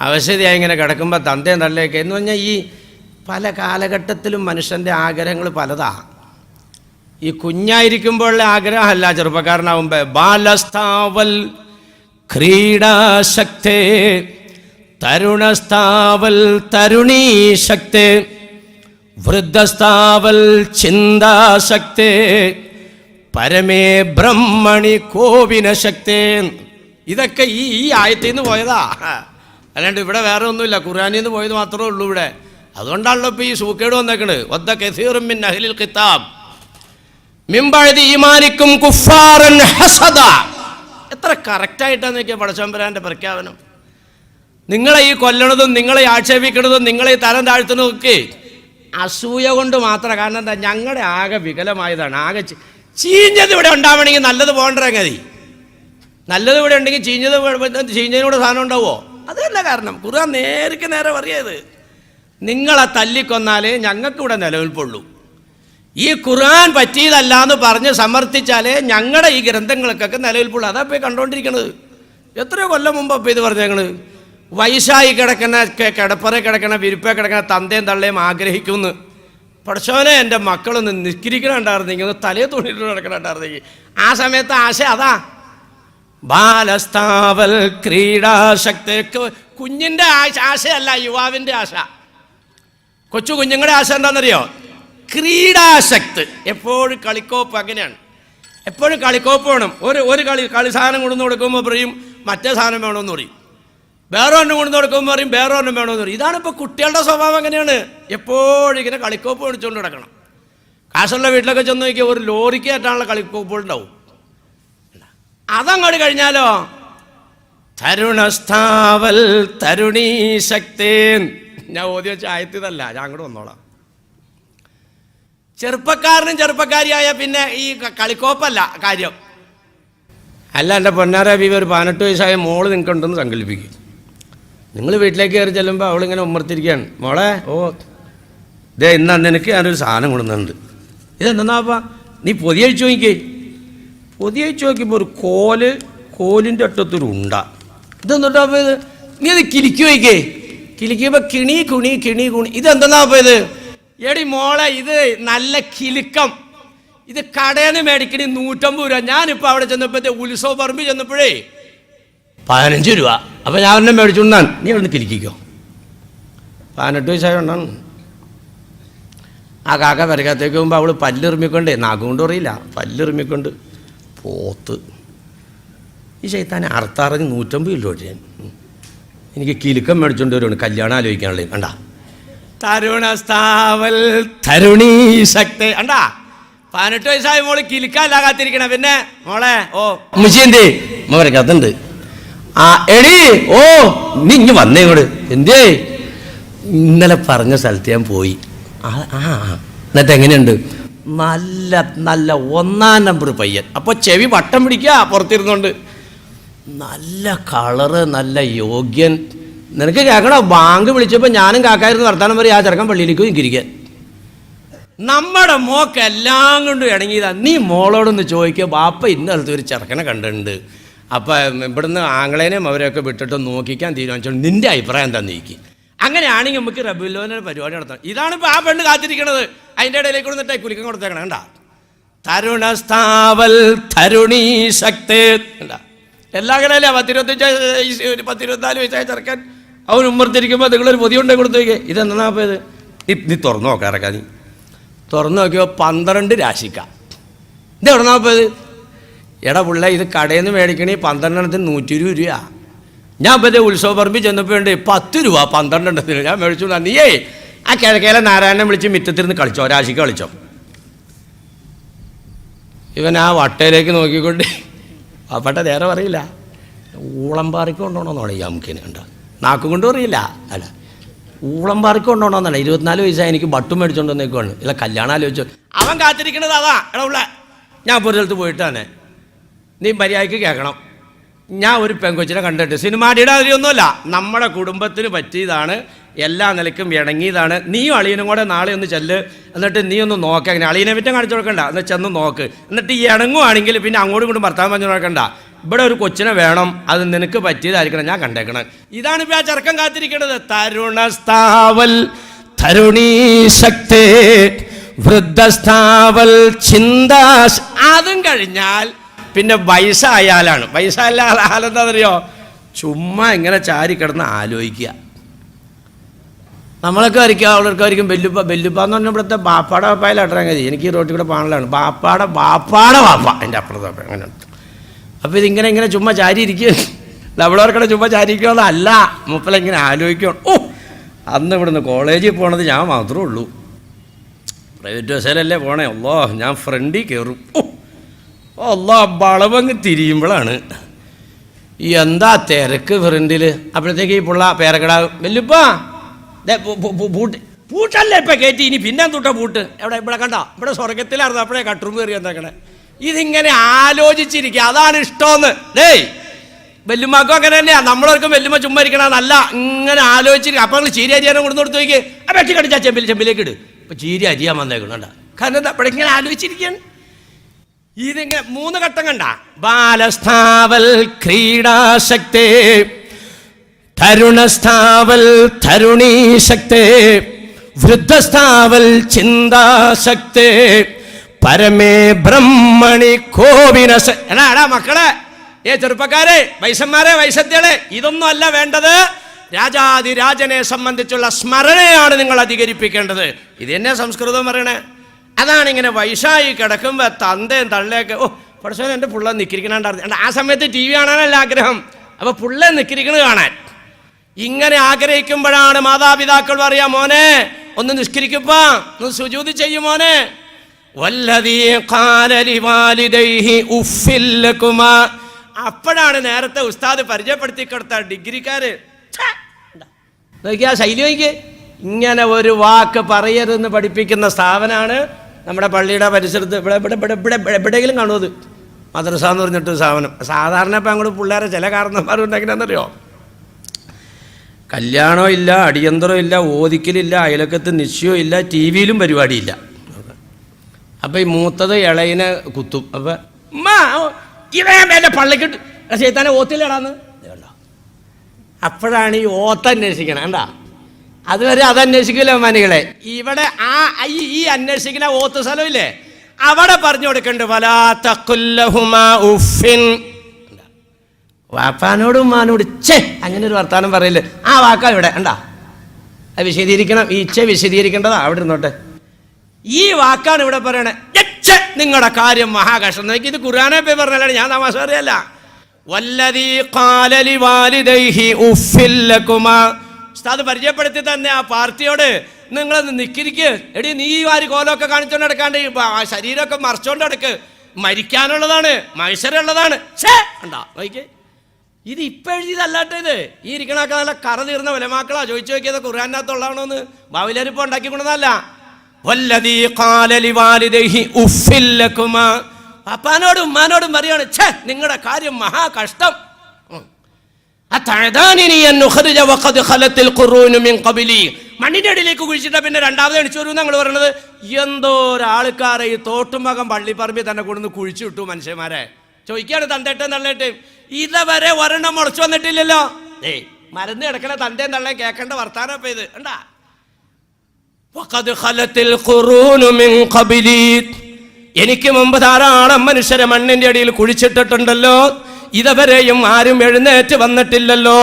അവശതയായി ഇങ്ങനെ കിടക്കുമ്പോൾ തന്തയും തള്ളയൊക്കെ എന്ന് പറഞ്ഞാൽ ഈ പല കാലഘട്ടത്തിലും മനുഷ്യൻ്റെ ആഗ്രഹങ്ങൾ പലതാണ്. ഈ കുഞ്ഞായിരിക്കുമ്പോഴുള്ള ആഗ്രഹമല്ല ചെറുപ്പക്കാരനാവുമ്പോൾ. ബാലസ്ഥാവൽ ക്രീഡാശക്തേ തരുണസ്ഥാവൽ തരുണീശക്തേ വൃദ്ധസ്ഥാവൽ ചിന്താശക്തേ പരമേ ബ്രഹ്മണി കോപിനശക്തേ. ഇതൊക്കെ ഈ ആയത്തിൽ നിന്ന് പോയതാ, അല്ലാണ്ട് ഇവിടെ വേറെ ഒന്നുമില്ല. ഖുർആനിൽ നിന്ന് പോയത് മാത്രമേ ഉള്ളൂ ഇവിടെ. അതുകൊണ്ടാണല്ലോ ഇപ്പോൾ ഈ സൂക്കേട് വന്നേക്കണ്. വദ്ദ കസീറും മിൻ അഹ്ലിൽ കിതാബ് മിൻ ബഅദി ഈമാനിക്കും കുഫാറൻ ഹസദ. എത്ര കറക്റ്റായിട്ടാന്ന് നോക്കിയാൽ പടച്ചോമ്പരാൻ്റെ പ്രഖ്യാപനം. നിങ്ങളെ ഈ കൊല്ലണതും നിങ്ങളെ ആക്ഷേപിക്കണതും നിങ്ങളെ ഈ തരം താഴ്ത്തുന്നതൊക്കെ അസൂയ കൊണ്ട് മാത്രം. കാരണം എന്താ, ഞങ്ങളുടെ ആകെ വികലമായതാണ്. ആകെ ചീഞ്ഞത് ഇവിടെ ഉണ്ടാവണമെങ്കിൽ നല്ലത് പോകണ്ടേ ഗതി. നല്ലത് ഇവിടെ ഉണ്ടെങ്കിൽ ചീഞ്ഞതിനൂടെ സാധനം ഉണ്ടാവുമോ? അതല്ല കാരണം. ഖുർആൻ നേർക്ക് നേരെ പറയത്, നിങ്ങളെ തല്ലിക്കൊന്നാലേ ഞങ്ങൾക്കിവിടെ നിലനിൽപ്പുള്ളൂ. ഈ ഖുർആൻ പറ്റിയതല്ല എന്ന് പറഞ്ഞ് സമർത്ഥിച്ചാലേ ഞങ്ങളുടെ ഈ ഗ്രന്ഥങ്ങൾക്കൊക്കെ നിലനിൽപ്പുള്ളൂ. അതാ ഇപ്പോൾ കണ്ടുകൊണ്ടിരിക്കണത്. എത്രയോ കൊല്ലം മുമ്പ് ഇപ്പോൾ ഇത് പറഞ്ഞേക്കണ്. വയസ്സായി കിടക്കുന്ന കിടപ്പറ കിടക്കണ വിരിപ്പ കിടക്കണ തന്തയും തള്ളയും ആഗ്രഹിക്കുമെന്ന്. പഠിച്ചവനെ എൻ്റെ മക്കളൊന്ന് നിസ്കരിക്കണുണ്ടായിരുന്നെങ്കിൽ, ഒന്ന് തലയെ തുണിയിട്ട് കിടക്കണുണ്ടായിരുന്നെങ്കിൽ. ആ സമയത്ത് ആശ അതാ. ബാലസ്ഥാവൽ ക്രീഡാശക്തി. കുഞ്ഞിൻ്റെ ആശയല്ല, യുവാവിൻ്റെ ആശ. കൊച്ചു കുഞ്ഞുങ്ങളുടെ ആശ എന്താണെന്നറിയോ? ക്രീഡാശക്തി. എപ്പോഴും കളിക്കോപ്പ്. അങ്ങനെയാണ്, എപ്പോഴും കളിക്കോപ്പ് വേണം. ഒരു കളി സാധനം കൊണ്ടു കൊടുക്കുമ്പോൾ പറയും മറ്റേ സാധനം വേണമെന്ന് പറയും. വേറെ ഒന്നും കൊണ്ടു കൊടുക്കുമ്പോൾ പറയും വേറെ ഒന്നും വേണമെന്ന് പറയും. ഇതാണ് ഇപ്പോൾ കുട്ടികളുടെ സ്വഭാവം. അങ്ങനെയാണ്, എപ്പോഴും ഇങ്ങനെ കളിക്കോപ്പ് മേടിച്ചുകൊണ്ട് കിടക്കണം. കാശുള്ള വീട്ടിലൊക്കെ ചെന്ന് നോക്കിയാൽ ഒരു ലോറിക്ക് ആയിട്ടാണുള്ള കളിക്കോപ്പുകളുണ്ടാവും. അതങ്ങോട്ട് കഴിഞ്ഞാലോ തരുണസ്ഥാവൽ തരുണീശക്തേ. ഞാൻ ഓതി വെച്ച ആയത്തിതല്ല, ഞാൻ അങ്ങോട്ട് വന്നോളാം. ചെറുപ്പക്കാരനും ചെറുപ്പക്കാരിയായ പിന്നെ ഈ കളിക്കോപ്പല്ല കാര്യം. അല്ല, എൻ്റെ പൊന്നാര ബീവി ഒരു 18 വയസ്സായ മോള് നിങ്ങൾക്കുണ്ടെന്ന് സങ്കല്പിക്കും. നിങ്ങൾ വീട്ടിലേക്ക് കയറി ചെല്ലുമ്പോൾ അവളിങ്ങനെ ഉമ്മർത്തിരിക്കുകയാണ്. മോളെ, ഓ ദേ ഇന്ന് നിനക്ക് ഞാനൊരു സാധനം കൊണ്ടുവന്നുണ്ട്. ഇതെന്താപ്പാ? നീ പൊതിയഴിച്ചു നോക്കിക്കേ. പൊതിയഴിച്ചു നോക്കിയപ്പോൾ ഒരു കോലിൻ്റെ അറ്റത്തൊരു ഉണ്ട. ഇതെന്താപ്പോൾ ഇത്? നീ അത് കിലിക്കു വയ്ക്കേ. കിലിക്കുമ്പോൾ കിണി കുണി കിണി കുണി. ഇതെന്താപ്പോൾ ഇത്? എടി മോളെ, ഇത് നല്ല കിലുക്കം. ഇത് കടയിൽ നിന്ന് മേടിക്കണി 150 രൂപ. ഞാനിപ്പോൾ അവിടെ ചെന്നപ്പോഴത്തെ ഉത്സവ പറമ്പിൽ ചെന്നപ്പോഴേ 15 രൂപ. അപ്പം ഞാൻ എന്നെ മേടിച്ചുകൊണ്ടാണ്. നീ അവിടെ നിന്ന് കിലിക്കോ. 18 വയസ്സായോണ്ടാണ്. ആ കാക്ക വരകത്തേക്ക് പോകുമ്പോൾ അവൾ പല്ലിറുമ്മിക്കൊണ്ടേ, നാക്കുകൊണ്ട് പറയില്ല, പല്ലിറുമ്മിക്കൊണ്ട് പോത്ത്. ഈ ശൈത്താനെ അറുത്തറിഞ്ഞ് 150 രൂപ ഞാൻ എനിക്ക് കിലുക്കം മേടിച്ചുകൊണ്ട് വരുവാണ്. കല്യാണം ആലോചിക്കാനുള്ളത് കണ്ടാ. തരുണസ്ഥാവൽ തരുണീശക്തി. കണ്ടാ, 18 വയസ്സായ മോള് കിലുക്കല്ല കാത്തിരിക്കണ. പിന്നെ മോളെ, ഓ മുശിയന്തേ മോരക്കത്തുണ്ട്. ആ എടി, ഓ നീ ഇങ്ങ് വന്നേ ഇങ്ങോട്ട്. എന്തേ? ഇന്നലെ പറഞ്ഞ സ്ഥലത്ത് ഞാൻ പോയി. എന്നിട്ട് എങ്ങനെയുണ്ട്? നല്ല നല്ല 1-ാം നമ്പർ പയ്യൻ. അപ്പോൾ ചെവി വട്ടം പിടിക്കുക പുറത്തിരുന്നുകൊണ്ട്. നല്ല കളറ്, നല്ല യോഗ്യൻ. നിനക്ക് കേൾക്കണോ? ബാങ്ക് വിളിച്ചപ്പോൾ ഞാനും കാക്കായിരുന്നു വർത്താനം പറയും. ആ ചെറുക്കൻ പള്ളിയിലേക്ക് ഇരിക്കാൻ. നമ്മുടെ മോക്ക് എല്ലാം കൊണ്ടും ഇണങ്ങിയതാ. നീ മോളോടൊന്ന് ചോദിക്കുക, ബാപ്പ ഇന്നലത്തെ ഒരു ചെറുക്കനെ കണ്ടിട്ടുണ്ട്, അപ്പം ഇവിടുന്ന് ആങ്ങളേനെയും അവരെയൊക്കെ വിട്ടിട്ട് നോക്കിക്കാൻ തീരുമാനിച്ചോണ്ട് നിൻ്റെ അഭിപ്രായം എന്താ നീക്കി. അങ്ങനെയാണെങ്കിൽ നമുക്ക് റബീഉൽ പരിപാടി നടത്താം. ഇതാണിപ്പോൾ ആ പെണ്ണ് കാത്തിരിക്കണത്. അതിൻ്റെ ഇടയിലേക്ക് കൊടുത്തിട്ട് കുലിക്കം കൊടുത്തേക്കണം. കണ്ട, തരുണസ്ഥാവൽ തരുണീശക്തി. കണ്ട, എല്ലാ കടയിലെ 10-24 വയസ്സായ ചെറുക്കൻ അവൻ ഉമ്മർത്തിരിക്കുമ്പോൾ നിങ്ങളൊരു പൊതി കൊണ്ടേ കൊടുത്തു നോക്കിയേ. ഇതെന്താ പോയത്? നീ തുറന്നു നോക്കാം. ഇറക്കാം. നീ തുറന്നു നോക്കിയപ്പോൾ 12 രാശിക്ക. ഇത് എവിടെന്നാ പോയത്? എടാ പിള്ള, ഇത് കടയിൽ നിന്ന് മേടിക്കണേ 12 120 രൂപ. ഞാൻ ഇപ്പോൾ ഉത്സവ പറമ്പിൽ ചെന്നപ്പോൾ ഉണ്ട് 10 രൂപ 12 ഞാൻ മേടിച്ചു. നീയേ ആ കിഴക്കേലെ നാരായണനെ വിളിച്ച് മിറ്റത്തിരുന്ന് കളിച്ചോ, രാശിക്ക് കളിച്ചോ. ഇവൻ ആ വട്ടയിലേക്ക് നോക്കിക്കൊണ്ട് പാപ്പട്ട നേരെ പറയില്ല, ഊളംപാറിക്ക് കൊണ്ടുപോകണമെന്നാണ് ഈ അമുക്കിന്. കണ്ട, നാക്കും കൊണ്ട് പറയില്ല. അല്ല, ഊളംപാറിക്ക് കൊണ്ടുപോകണമെന്നല്ല. 24 വയസ്സായി എനിക്ക് ബട്ടും മേടിച്ചോണ്ട് വന്നേക്കുവാണ്. ഇല്ല, കല്യാണം ആലോചിച്ചു. അവൻ കാത്തിരിക്കണത് അതാ. എടാ ഉള്ള, ഞാൻ ഇപ്പോൾ ഒരു സ്ഥലത്ത് പോയിട്ടാണ്. നീ മര്യാദയ്ക്ക് കേൾക്കണം. ഞാൻ ഒരു പെങ്കൊച്ചിനെ കണ്ടിട്ട്, സിനിമാടിയുടെ അതിലൊന്നുമല്ല, നമ്മുടെ കുടുംബത്തിന് പറ്റിയതാണ്, എല്ലാ നിലയ്ക്കും ഇണങ്ങിയതാണ്. നീയും അളിയനും കൂടെ നാളെ ഒന്ന് ചെല്ല്. എന്നിട്ട് നീ ഒന്ന് നോക്കുക. അങ്ങനെ അളിയനെ പറ്റും കാണിച്ചു കൊടുക്കണ്ട, എന്നാൽ ചെന്ന് നോക്ക്. എന്നിട്ട് ഈ ഇണങ്ങുവാണെങ്കിൽ പിന്നെ അങ്ങോട്ടും ഇങ്ങോട്ടും ഭർത്താവ് പറഞ്ഞു നോക്കണ്ട. ഇവിടെ ഒരു കൊച്ചിനെ വേണം, അത് നിനക്ക് പറ്റിയതായിരിക്കണം, ഞാൻ കണ്ടേക്കണം. ഇതാണ് ഇപ്പം ആ ചെറുക്കം കാത്തിരിക്കേണ്ടത്. തരുണസ്ഥാവൽ തരുണീശക്തേ വൃദ്ധസ്ഥാവൽ ചിന്താ. അതും കഴിഞ്ഞാൽ പിന്നെ വയസ്സായാലാണ്. വയസ്സായ ആലെന്താണെന്നറിയോ? ചുമ്മാ ഇങ്ങനെ ചാരി കിടന്ന് ആലോചിക്കുക. നമ്മളൊക്കെ വരയ്ക്കുക, അവളൊക്കെ വരയ്ക്കും ബെല്ലുപ്പ. ബെല്ലുപ്പ എന്ന് പറഞ്ഞാൽ ഇവിടുത്തെ ബാപ്പാടെ വാപ്പായിലാട്ടാൻ കഴിയും. എനിക്ക് ഈ റോട്ടിൽ കൂടെ പാണലാണ് ബാപ്പാടെ വാപ്പ എൻ്റെ അപ്പുറത്തെ വാപ്പ അങ്ങനെ. അപ്പോൾ ഇതിങ്ങനെ ഇങ്ങനെ ചുമ്മാ ചാരി ഇരിക്കുക. നമ്മളവർക്കിടെ ചുമ്മാ ചാരി ഇരിക്കുകയെന്നല്ല, മുപ്പലെങ്ങനെ ആലോചിക്കണം. ഓ, അന്ന് ഇവിടുന്ന് കോളേജിൽ പോണത് ഞാൻ മാത്രമേ ഉള്ളൂ. പ്രൈവറ്റ് ബസ്സിലല്ലേ പോണേ. അല്ലോ ഞാൻ ഫ്രണ്ടിൽ കയറും. ഓ അല്ലോ, വളവങ്ങ് തിരിയുമ്പോഴാണ് എന്താ തിരക്ക് ഫ്രണ്ടിൽ. അപ്പോഴത്തേക്ക് ഈ പിള്ള പേരക്കിടാവും. വെല്ലുപ്പാ പൂട്ട് പൂട്ടല്ലേ ഇപ്പം കയറ്റി, ഇനി പിന്നെ തൊട്ട പൂട്ട് എവിടെ? ഇവിടെ കണ്ടോ, ഇവിടെ സ്വർഗത്തിലായിരുന്നു അപ്പോഴേ കട്ടുറും കയറി എന്താക്കണേ. ഇതിങ്ങനെ ആലോചിച്ചിരിക്കുക, അതാണ് ഇഷ്ടമെന്ന്. ഡേയ് വെല്ലുമാക്കും അങ്ങനെ തന്നെയാ. നമ്മളവർക്കും വെല്ലുമ്മ ചുമ്മാ ഇരിക്കണമെന്നല്ല, ഇങ്ങനെ ആലോചിച്ചിരിക്കുക. അപ്പം നിങ്ങൾ ചീരി അരിയാനും കൊടുത്ത് കൊടുത്ത് നോക്കി, ആ വെട്ടി കടിച്ചാൽ ചെമ്പിലേക്ക് ഇട്. ഇപ്പം ചീരി അരിയാൻ വന്നേക്കണണ്ട. കാരണം എന്താ ഇവിടെ ഇങ്ങനെ ആലോചിച്ചിരിക്കുകയാണ്. ഇതിങ്ങനെ 3 ഘട്ടം കണ്ട. ബാലസ്ഥാവൽ ക്രീഡാശക്തേ തരുണസ്ഥാവൽ തരുണീശക്തേ വൃദ്ധസ്ഥാവൽ ചിന്താശക്തേ പരമേ ബ്രഹ്മണി കോവിനസ. എടാ മക്കളെ, ചെറുപ്പക്കാരെ, വയസ്സന്മാരെ, വയസ്സത്തികളെ, ഇതൊന്നും അല്ല വേണ്ടത്. രാജാതിരാജനെ സംബന്ധിച്ചുള്ള സ്മരണയാണ് നിങ്ങൾ അധികരിപ്പിക്കേണ്ടത്. ഇത് തന്നെ സംസ്കൃതം പറയണേ. അതാണ് ഇങ്ങനെ വയസ്സായി കിടക്കുമ്പോൾ തന്തയും തള്ളയൊക്കെ, ഓ പഠിച്ചവൻ എൻ്റെ പുള്ള നിൽക്കിരിക്കണുണ്ടായിരുന്നു. ആ സമയത്ത് TV കാണാനല്ല ആഗ്രഹം, അപ്പോൾ പുള്ള നിൽക്കിരിക്കണത് കാണാൻ. ഇങ്ങനെ ആഗ്രഹിക്കുമ്പോഴാണ് മാതാപിതാക്കൾ പറയാ, മോനെ ഒന്ന് നിഷ്കരിക്കുപ്പാ, ഒന്ന് സുജൂദ് ചെയ്യും മോനെ. വല്ലദീ ഖാല ലിവാലിദൈഹി ഉഫ്ഫിൽ ലകുമാ. അപ്പോഴാണ് നേരത്തെ ഉസ്താദ് പരിചയപ്പെടുത്തി കൊടുത്ത ഡിഗ്രിക്കാര് നോക്കിയാ ശൈലി നോക്കി. ഇങ്ങനെ ഒരു വാക്ക് പറയരുതെന്ന് പഠിപ്പിക്കുന്ന സ്ഥാപനമാണ് നമ്മുടെ പള്ളിയുടെ പരിസരത്ത്. എവിടെയെങ്കിലും കാണുമോ? അത് മദ്രസ എന്ന് പറഞ്ഞിട്ട് സ്ഥാപനം. സാധാരണ ഇപ്പം അങ്ങോട്ട് പിള്ളേരെ ചില കാരണന്മാരുണ്ടെങ്കിലെന്നറിയോ, കല്യാണം ഇല്ല, അടിയന്തരം ഇല്ല, ഓദിക്കലില്ല, അയലക്കത്ത് നിശ്ചയവും ഇല്ല, TV-യിലും പരിപാടിയില്ല. അപ്പം ഈ മൂത്തത് ഇളയിനെ കുത്തും. അപ്പം ഇവൻ്റെ പള്ളിക്കിട്ട് ചെയ്താനെ ഓത്തില്ലടാന്ന്. അപ്പോഴാണ് ഈ ഓത്ത് അന്വേഷിക്കണം. കണ്ടാ, അതുവരെ അതന്വേഷിക്കില്ല മാനികളെ. ഇവിടെ ഈ അന്വേഷിക്കുന്ന ഓത്ത് സ്ഥലമില്ലേ, അവിടെ പറഞ്ഞു കൊടുക്കണ്ട്. വലാ തഖുല്ലഹുമാ ഉഫിൻ. വാപ്പാനോടും ഉമ്മാനോട് ചേ അങ്ങനെ ഒരു വർത്താനം പറയില്ല. ആ വാക്കാ ഇവിടെ കണ്ടാ, അത് വിശദീകരിക്കണം. ഈ ഇച്ഛ വിശദീകരിക്കേണ്ടതാ, അവിടെ ഇരുന്നോട്ടെ. ഈ വാക്കാണ് ഇവിടെ പറയണേ. നിങ്ങളുടെ കാര്യം മഹാകഷ്ടം. നോക്കി, ഇത് ഖുർആനെ പോയി പറഞ്ഞല്ലാണ്, ഞാൻ തമാശ പറയല്ല. വല്ലദീ ഖാല ലിവാലിദൈഹി ഉഫ്ഫിൽ ലകുമാ. ഉസ്താദ് പരിചയപ്പെടുത്തി തന്നെ ആ പാർട്ടിയോട്, നിങ്ങളൊന്ന് നിക്കിരിക്ക്. എടി നീ വാരി കോലമൊക്കെ കാണിച്ചോണ്ട് നടക്കാണ്ട് ശരീരമൊക്കെ മറച്ചോണ്ട് നടക്ക്. മരിക്കാനുള്ളതാണ്, മത്സരമുള്ളതാണ്. ഛേ കണ്ടാ നോക്കിക്കേ, ഇത് ഇപ്പം എഴുതിയതല്ലാട്ടെ. ഇത് ഈ ഇരിക്കണൊക്കെ നല്ല കറ തീർന്ന ഉലമാക്കളാ ചോദിച്ചു നോക്കിയത് ഖുർആനകത്തുള്ളതാണോന്ന്. ബാവിലരിപ്പം ഉണ്ടാക്കി കൊണ്ടതല്ല. വല്ലദീ ഖാല ലിവാലിദൈഹി ഉഫ്ഫിൽ ലകുമാ. അപ്പാനോടും ഉമ്മാനോടും പറയാണ്, ഛേ നിങ്ങളുടെ കാര്യം മഹാകഷ്ടം. മണ്ണിന്റെ അടിയിലേക്ക് കുഴിച്ചിട്ട പിന്നെ രണ്ടാമത് എണിച്ചു വരും ഞങ്ങൾ പറയണത്. എന്തോ ഒരാൾക്കാരെ ഈ തോട്ടുമകം പള്ളിപ്പറമ്പിൽ തന്നെ കൊണ്ടുവന്ന് കുഴിച്ചു വിട്ടു മനുഷ്യന്മാരെ. ചോദിക്കാണ് തന്തേട്ടൻ തള്ളേട്ട്, ഇതുവരെ ഒരെണ്ണം മുളച്ചു വന്നിട്ടില്ലല്ലോ. മരുന്ന് കിടക്കണ തന്തേം തള്ളേം കേൾക്കേണ്ട വർത്താനം ഇപ്പൊ ഇത് കണ്ടാ. എനിക്ക് മുമ്പ് ധാരാളം മനുഷ്യരെ മണ്ണിന്റെ അടിയിൽ കുഴിച്ചിട്ടിട്ടുണ്ടല്ലോ, ഇതുവരെയും ആരും എഴുന്നേറ്റ് വന്നിട്ടില്ലല്ലോ.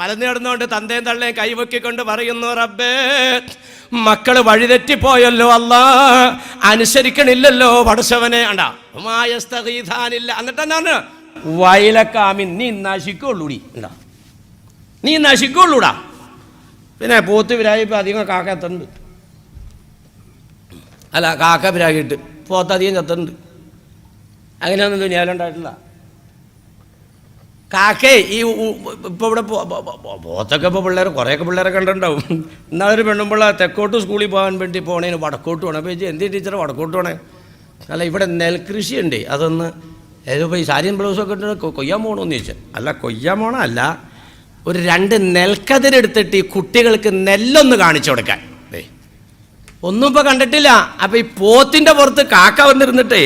മലന്ന് കിടന്നുകൊണ്ട് തന്തേം തള്ളേം കൈവക്കിക്കൊണ്ട് പറയുന്നു, റബ്ബേ മക്കള് വഴിതെറ്റിപ്പോയല്ലോ, അല്ലാ അനുസരിക്കണില്ലല്ലോ പടച്ചവനെ. അണ്ടാ ഹുമായസ്തഗീഥാനില്ല. എന്നിട്ട് എന്താണ്? വയലക്കാമി, നീ നശിക്കുള്ളൂടി. ഉണ്ടാ നീ നശിക്കുള്ളൂടാ. പിന്നെ പോത്ത് വിരായിപ്പോൾ അധികം കാക്ക എത്തുന്നുണ്ട്. അല്ല, കാക്ക വിരാഗിട്ട് പോത്ത് അധികം ചത്തുണ്ട്. അങ്ങനെയൊന്നും ദുനിയാവിലുണ്ടായിട്ടില്ല. കാക്കേ ഈ ഇപ്പോൾ ഇവിടെ പോത്തൊക്കെ ഇപ്പോൾ പിള്ളേർ കുറേയൊക്കെ പിള്ളേരെ കണ്ടിട്ടുണ്ടാവും. എന്നാലൊരു പെണ്ണുമ്പിള്ള തെക്കോട്ട് സ്കൂളിൽ പോകാൻ വേണ്ടി പോണേന് വടക്കോട്ട് പോകണം. അപ്പോൾ എന്ത് ടീച്ചർ വടക്കോട്ട് പോണേ? അല്ല, ഇവിടെ നെൽകൃഷി ഉണ്ട്, അതൊന്ന് ഏതോ ഇപ്പോൾ ഈ സാരിയും ബ്ലൗസൊക്കെ ഇട്ട് കൊയ്യാൻ പോകണമെന്ന് ചോദിച്ചാൽ, അല്ല കൊയ്യാൻ പോകണമല്ല, ഒരു 2 നെൽക്കതിരെടുത്തിട്ട് ഈ കുട്ടികൾക്ക് നെല്ലൊന്ന് കാണിച്ചു കൊടുക്കാൻ. ഒന്നും ഇപ്പോൾ കണ്ടിട്ടില്ല. അപ്പോൾ ഈ പോത്തിൻ്റെ പുറത്ത് കാക്ക വന്നിരുന്നിട്ടേ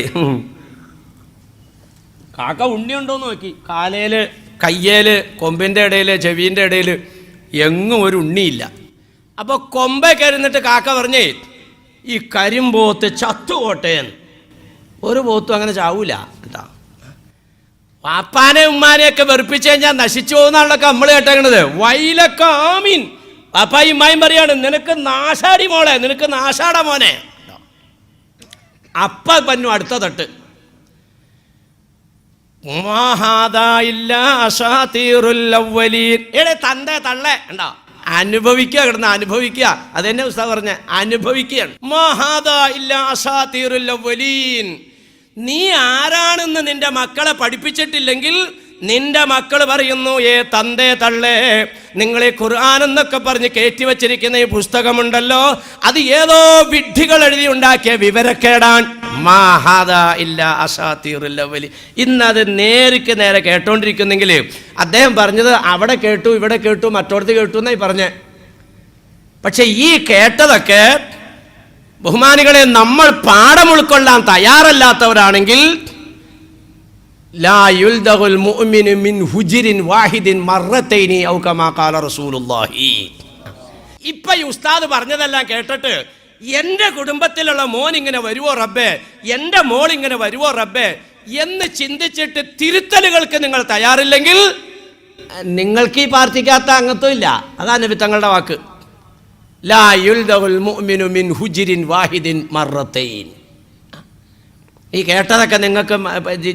കാക്ക ഉണ്ണിയുണ്ടോയെന്ന് നോക്കി. കാലേല്, കയ്യേല്, കൊമ്പിൻ്റെ ഇടയിൽ, ചെവീൻ്റെ ഇടയിൽ എങ്ങും ഒരു ഉണ്ണിയില്ല. അപ്പോൾ കൊമ്പ കയറുന്നിട്ട് കാക്ക പറഞ്ഞേ, ഈ കരിമ്പോത്ത് ചത്തുപോട്ടേന്ന്. ഒരു പോത്തും അങ്ങനെ ചാവൂല കേട്ടോ. വാപ്പാനെ ഉമ്മാനെയൊക്കെ വെറുപ്പിച്ച് കഴിഞ്ഞാൽ നശിച്ചു പോകുന്നാണല്ലോ നമ്മൾ കേട്ടേക്കണത്. വൈലൊക്കെ ആമീൻ. വാപ്പായും ഉമ്മായും പറയാണ്, നിനക്ക് നാശാടി മോളെ, നിനക്ക് നാശാട മോനെ. അപ്പ പന്നു അടുത്ത തട്ട്. തന്റെ തള്ളേ ഉണ്ടോ അനുഭവിക്കുക, കിടന്ന് അനുഭവിക്കുക. അതെന്നെ ഉസ്താദ് പറഞ്ഞ അനുഭവിക്കുകയാണ്. നീ ആരാണെന്ന് നിന്റെ മക്കളെ പഠിപ്പിച്ചിട്ടില്ലെങ്കിൽ നിന്റെ മക്കൾ പറയുന്നു, തന്തേ തള്ളേ, നിങ്ങളെ ഖുർആൻ എന്നൊക്കെ പറഞ്ഞ് കയറ്റി വച്ചിരിക്കുന്ന ഈ പുസ്തകമുണ്ടല്ലോ, അത് ഏതോ വിഡ്ഢികൾ എഴുതി ഉണ്ടാക്കിയ വിവരക്കേടാൻ. ഇന്നത് നേർക്ക് നേരെ കേട്ടോണ്ടിരിക്കുന്നെങ്കിൽ അദ്ദേഹം പറഞ്ഞത് അവിടെ കേട്ടു, ഇവിടെ കേട്ടു, മറ്റോടത്ത് കേട്ടു എന്നായി പറഞ്ഞേ. പക്ഷെ ഈ കേട്ടതൊക്കെ ബഹുമാനികളെ നമ്മൾ പാഠം ഉൾക്കൊള്ളാൻ തയ്യാറല്ലാത്തവരാണെങ്കിൽ ലാ യുൽദഗുൽ മുഅ്മിനു മിൻ ഹുജ്രിൻ വാഹിദിൻ മറത്തൈനി ഔ കമാ ഖാല റസൂലുള്ളാഹി. ഇപ്പൊ ഈ ഉസ്താദ് പറഞ്ഞതെല്ലാം കേട്ടിട്ട് എൻ്റെ കുടുംബത്തിലുള്ള മോൻ ഇങ്ങനെ വരുവോ റബ്ബേ, എൻ്റെ മോൾ ഇങ്ങനെ വരുവോ റബ്ബേ എന്ന് ചിന്തിച്ചിട്ട് തിരുത്തലുകൾക്ക് നിങ്ങൾ തയ്യാറില്ലെങ്കിൽ നിങ്ങൾക്ക് ഈ പാർട്ടിക്കകത്ത് അംഗത്വം ഇല്ല. അതാണ് നബി തങ്ങളുടെ വാക്ക്. ലാ യുൽദഗുൽ മുഅ്മിനു മിൻ ഹുജ്രിൻ വാഹിദിൻ മറത്തൈൻ. ഈ കേട്ടതൊക്കെ നിങ്ങൾക്ക്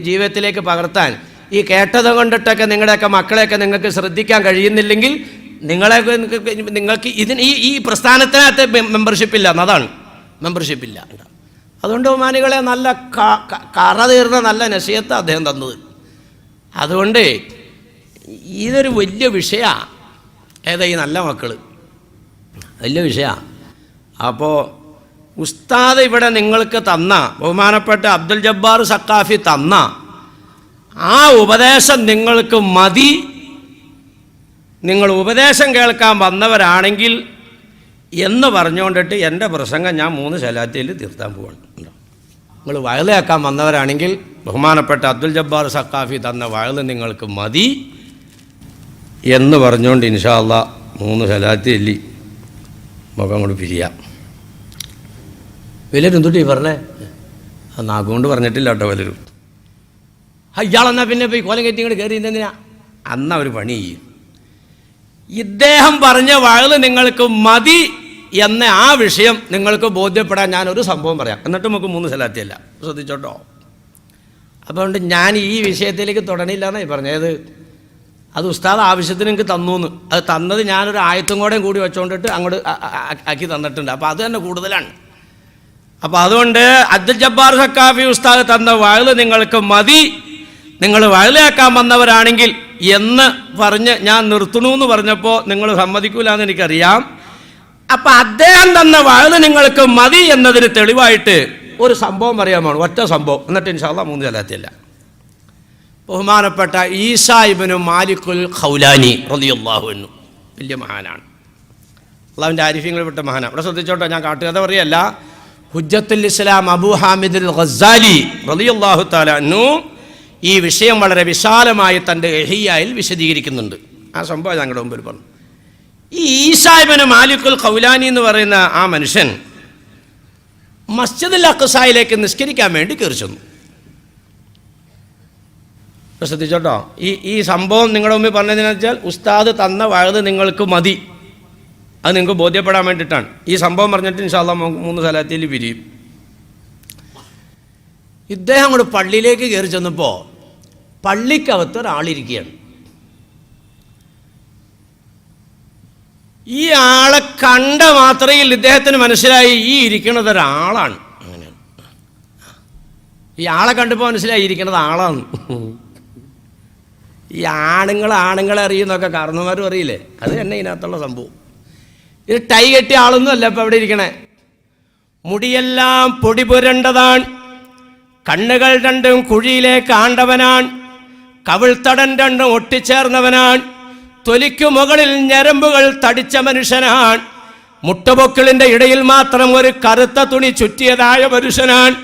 ജീവിതത്തിലേക്ക് പകർത്താൻ, ഈ കേട്ടത് കൊണ്ടിട്ടൊക്കെ നിങ്ങളുടെയൊക്കെ മക്കളെയൊക്കെ നിങ്ങൾക്ക് ശ്രദ്ധിക്കാൻ കഴിയുന്നില്ലെങ്കിൽ നിങ്ങൾക്ക് ഇതിന് ഈ പ്രസ്ഥാനത്തിനകത്ത് മെമ്പർഷിപ്പില്ല എന്നതാണ്. മെമ്പർഷിപ്പില്ല. അതുകൊണ്ട് ബഹുമാനികളെ നല്ല കറ തീർന്ന നല്ല നസീഹത്ത് അദ്ദേഹം തന്നത്. അതുകൊണ്ട് ഇതൊരു വലിയ വിഷയമാണ്. ഏതാ ഈ നല്ല മക്കൾ വലിയ വിഷയമാണ്. അപ്പോൾ ഉസ്താദ് ഇവിടെ നിങ്ങൾക്ക് തന്ന, ബഹുമാനപ്പെട്ട അബ്ദുൽ ജബ്ബാർ സഖാഫി തന്ന ആ ഉപദേശം നിങ്ങൾക്ക് മതി. നിങ്ങൾ ഉപദേശം കേൾക്കാൻ വന്നവരാണെങ്കിൽ എന്ന് പറഞ്ഞുകൊണ്ടിട്ട് എൻ്റെ പ്രസംഗം ഞാൻ 3 സലാത്തിൽ തീർത്താൻ പോവാണ്. നിങ്ങൾ വയലാക്കാൻ വന്നവരാണെങ്കിൽ ബഹുമാനപ്പെട്ട അബ്ദുൽ ജബ്ബാർ സഖാഫി തന്ന വയല് നിങ്ങൾക്ക് മതി എന്ന് പറഞ്ഞുകൊണ്ട് ഇൻഷാ അല്ലാഹ് 3 സലാത്തിൽ മുഖം കൊണ്ട് പിരിയാം. വലിയൊരു എന്തുട്ടി പറഞ്ഞേ, അത് നാക്കുകൊണ്ട് പറഞ്ഞിട്ടില്ല കേട്ടോ വലരും. ഇയാളെന്നാൽ പിന്നെ പോയി കോലം കയറ്റി ഇങ്ങോട്ട് കയറി എന്തിനാ അന്ന ഒരു പണി ചെയ്യും. ഇദ്ദേഹം പറഞ്ഞ വഴല് നിങ്ങൾക്ക് മതി എന്ന ആ വിഷയം നിങ്ങൾക്ക് ബോധ്യപ്പെടാൻ ഞാനൊരു സംഭവം പറയാം. എന്നിട്ട് നമുക്ക് 3 സലാത്തിയല്ല, ശ്രദ്ധിച്ചോട്ടോ. അതുകൊണ്ട് ഞാൻ ഈ വിഷയത്തിലേക്ക് തുടങ്ങില്ല എന്നായി പറഞ്ഞത്. അത് ഉസ്താദ് ആവശ്യത്തിന് എനിക്ക് തന്നു എന്ന്. അത് തന്നത് ഞാനൊരു ആയത്തും കൂടി വെച്ചുകൊണ്ടിട്ട് അങ്ങോട്ട് ആക്കി തന്നിട്ടുണ്ട്. അപ്പോൾ അത് തന്നെ കൂടുതലാണ്. അപ്പോൾ അതുകൊണ്ട് അബ്ദുൽ ജബ്ബാർ സഖാഫി ഉസ്താദ് തന്ന വഴല് നിങ്ങൾക്ക് മതി, നിങ്ങൾ വഴലാക്കാൻ വന്നവരാണെങ്കിൽ എന്ന് പറഞ്ഞ് ഞാൻ നിർത്തണമെന്ന് പറഞ്ഞപ്പോൾ നിങ്ങൾ സമ്മതിക്കൂല എന്ന് എനിക്കറിയാം. അപ്പം അദ്ദേഹം തന്ന വഴല് നിങ്ങൾക്ക് മതി എന്നതിന് തെളിവായിട്ട് ഒരു സംഭവം പറയാമാണ്, ഒറ്റ സംഭവം. എന്നിട്ട് ഇൻഷാ അല്ലാഹ് 3 സലാത്തില്ല. ബഹുമാനപ്പെട്ട ഈസാ ഇബ്നു മാലിക്കുൽ ഖൗലാനി റളിയല്ലാഹു അൻഹു വലിയ മഹാനാണ്, അള്ളാഹുവിൻ്റെ ആരിഫ്യങ്ങൾ വിട്ട മഹാനാണ്. ഇവിടെ ശ്രദ്ധിച്ചോട്ടോ, ഞാൻ കാട്ടുകഥ പറയല്ല. ഹുജ്ജത്തുൽ ഇസ്ലാം അബൂ ഹാമിദുൽ ഗസാലി റളിയല്ലാഹു തആല അൻഹു ഈ വിഷയം വളരെ വിശാലമായി തൻ്റെ ഇഹ്യായിൽ വിശദീകരിക്കുന്നുണ്ട്. ആ സംഭവം ഞങ്ങളുടെ മുമ്പിൽ പറഞ്ഞു. ഈ ഈസാ ഇബ്നു മാലിക്കുൽ ഖൗലാനി എന്ന് പറയുന്ന ആ മനുഷ്യൻ മസ്ജിദുൽ അഖ്സായിലേക്ക് നിസ്കരിക്കാൻ വേണ്ടി കയറി ചെന്നു. ശ്രദ്ധിച്ചോട്ടോ, ഈ സംഭവം നിങ്ങളുടെ മുമ്പിൽ പറഞ്ഞതെന്ന് വെച്ചാൽ ഉസ്താദ് തന്ന വഴത് നിങ്ങൾക്ക് മതി, അത് നിങ്ങൾക്ക് ബോധ്യപ്പെടാൻ വേണ്ടിയിട്ടാണ്. ഈ സംഭവം പറഞ്ഞിട്ട് ഇൻഷാ അല്ലാഹ് 3 സലാത്തിൽ പിരിയും. ഇദ്ദേഹം അങ്ങോട്ട് പള്ളിയിലേക്ക് കയറി ചെന്നപ്പോൾ പള്ളിക്കകത്ത് ഒരാളിരിക്കുകയാണ്. ഈ ആളെ കണ്ട മാത്രയിൽ ഇദ്ദേഹത്തിന് മനസ്സിലായി ഈ ഇരിക്കുന്നത് ഒരാളാണ്. അങ്ങനെയാണ്, ഈ ആളെ കണ്ടപ്പോൾ മനസ്സിലായി ഇരിക്കുന്നത് ആളാണ്. ഈ ആണുങ്ങളെ അറിയുന്നൊക്കെ കാരണവന്മാരും അറിയില്ലേ, അത് തന്നെ ഇതിനകത്തുള്ള സംഭവം. ഇത് ടൈ കെട്ടിയ ആളൊന്നും അല്ല ഇപ്പം അവിടെ ഇരിക്കണേ. മുടിയെല്ലാം പൊടി പുരണ്ടതാണ്, കണ്ണുകൾ രണ്ടും കുഴിയിലേക്ക് ആണ്ടവനാണ്, കവിൾത്തടൻ രണ്ടും ഒട്ടിച്ചേർന്നവനാണ്, തൊലിക്കു മുകളിൽ ഞരമ്പുകൾ തടിച്ച മനുഷ്യനാണ്, മുട്ടുപൊക്കിളിൻ്റെ ഇടയിൽ മാത്രം ഒരു കറുത്ത തുണി ചുറ്റിയതായ മനുഷ്യനാണ്.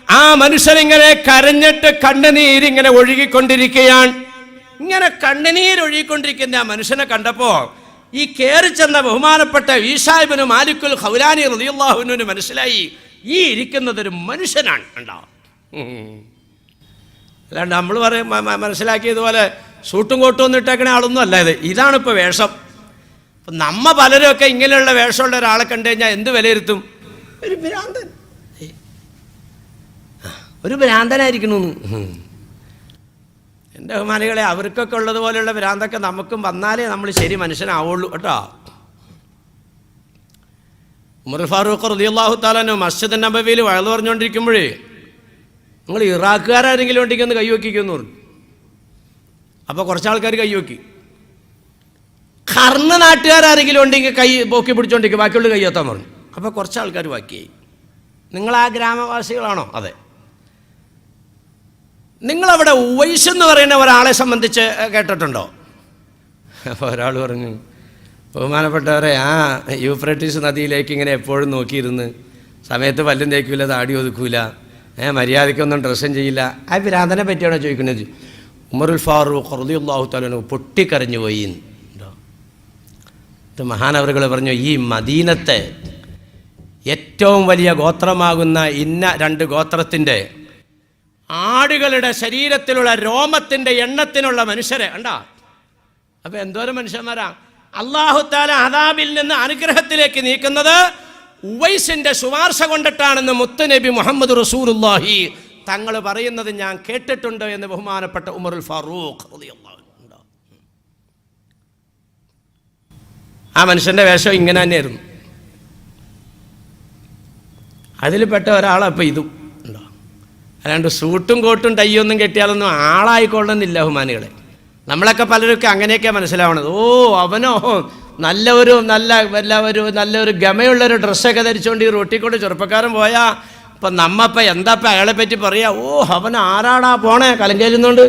ആ മനുഷ്യനിങ്ങനെ കരഞ്ഞിട്ട് കണ്ണുനീരിങ്ങനെ ഒഴുകിക്കൊണ്ടിരിക്കുകയാണ്. ഇങ്ങനെ കണ്ണുനീരൊഴുകിക്കൊണ്ടിരിക്കുന്ന ആ മനുഷ്യനെ കണ്ടപ്പോ ഈ കയറി ചെന്ന ബഹുമാനപ്പെട്ട ഈസാ ഇബ്നു മാലിക്കുൽ ഖൗലാനി റളിയല്ലാഹു അൻഹുവിന് മനസ്സിലായി ഈ ഇരിക്കുന്നതൊരു മനുഷ്യനാണ്. കണ്ടോ? അല്ലാണ്ട് നമ്മൾ മനസ്സിലാക്കിയതുപോലെ സൂട്ടും കോട്ടും ഒന്നും ഇട്ടേക്കണ ആളൊന്നും അല്ല ഇത്. ഇതാണിപ്പോൾ വേഷം. അപ്പം നമ്മ പലരുമൊക്കെ ഇങ്ങനെയുള്ള വേഷമുള്ള ഒരാളെ കണ്ടു കഴിഞ്ഞാൽ എന്ത് വിലയിരുത്തും? ഒരു ഭ്രാന്തൻ, ഒരു ഭ്രാന്തനായിരിക്കണമെന്ന്. എൻ്റെ ബഹുമാനികളെ, അവർക്കൊക്കെ ഉള്ളതുപോലെയുള്ള ഭ്രാന്തൊക്കെ നമുക്കും വന്നാലേ നമ്മൾ ശരി മനുഷ്യനാവുള്ളൂ കേട്ടോ. ഉമർ ഫാറൂഖ് റളിയല്ലാഹു തആല അൻഹു മസ്ജിദ് നബവിയിൽ വഅദ് പറഞ്ഞുകൊണ്ടിരിക്കുമ്പോഴേ നിങ്ങൾ ഇറാഖുകാരെങ്കിലും ഉണ്ടെങ്കിൽ ഒന്ന് കൈവയ്ക്കുന്നു പറഞ്ഞു. അപ്പോൾ കുറച്ച് ആൾക്കാർ കൈവയ്ക്കി. കർണ നാട്ടുകാരെങ്കിലും ഉണ്ടെങ്കിൽ കൈ പൊക്കി പിടിച്ചോണ്ടിരിക്കും, ബാക്കിയുള്ള കൈയെത്താൻ പറഞ്ഞു. അപ്പോൾ കുറച്ച് ആൾക്കാർ ബാക്കിയായി. നിങ്ങൾ ആ ഗ്രാമവാസികളാണോ? അതെ. നിങ്ങളവിടെ ഉവൈസ് എന്ന് പറയുന്ന ഒരാളെ സംബന്ധിച്ച് കേട്ടിട്ടുണ്ടോ? അപ്പോൾ ഒരാൾ പറഞ്ഞു, ബഹുമാനപ്പെട്ടവരെ, ആ യൂഫ്രട്ടീസ് നദിയിലേക്ക് ഇങ്ങനെ എപ്പോഴും നോക്കിയിരുന്ന് സമയത്ത് പല്ലും തേക്കില്ല, താടി ഒതുക്കൂല, മര്യാദയ്ക്കൊന്നും ഡ്രസ്സും ചെയ്യില്ല. ആ ഭ്രാന്തനെ പറ്റിയാണോ ചോദിക്കുന്നത്? ഉമറുൽ ഫാറൂഖ് റളിയല്ലാഹു തആല അൻഹു പൊട്ടിക്കരഞ്ഞു പോയി. ഇത് മഹാനവറുകൾ പറഞ്ഞു, ഈ മദീനത്തെ ഏറ്റവും വലിയ ഗോത്രമാകുന്ന ഇന്ന 2 ഗോത്രത്തിൻ്റെ ആടുകളുടെ ശരീരത്തിലുള്ള രോമത്തിൻ്റെ എണ്ണത്തിനുള്ള മനുഷ്യരെ കണ്ടാ. അപ്പം എന്തോരം മനുഷ്യന്മാരാ! അല്ലാഹു തആല അദാബിൽ നിന്ന് അനുഗ്രഹത്തിലേക്ക് നീക്കുന്നത് ഉവൈസിൻ്റെ ശുപാർശ കൊണ്ടിട്ടാണെന്ന് മുത്തുനബി മുഹമ്മദ് റസൂലുള്ളാഹി തങ്ങൾ പറയുന്നത് ഞാൻ കേട്ടിട്ടുണ്ട് എന്ന് ബഹുമാനപ്പെട്ട ഉമറുൽ ഫാറൂഖ് റളിയല്ലാഹു അൻഹു. ആ മനുഷ്യൻ്റെ വേഷം ഇങ്ങനെ തന്നെയായിരുന്നു. അതിൽപ്പെട്ട ഒരാളപ്പം ഇതും ഉണ്ടോ. അല്ലാണ്ട് സൂട്ടും കോട്ടും ടൈയൊന്നും കെട്ടിയാലൊന്നും ആളായിക്കൊള്ളുന്നില്ല ബഹുമാനികളെ. നമ്മളൊക്കെ പലരൊക്കെ അങ്ങനെയൊക്കെ മനസ്സിലാവണത്. ഓ, അവനോ നല്ലൊരു ഗമയുള്ളൊരു ഡ്രസ്സൊക്കെ ധരിച്ചുകൊണ്ട് ഈ റോട്ടിക്കൊണ്ട് ചെറുപ്പക്കാരൻ പോയാൽ ഇപ്പം നമ്മപ്പം എന്താപ്പം അയാളെ പറ്റി പറയാ? ഓ, അവൻ ആരാടാ പോണേ കലങ്കേരുന്നുണ്ട്.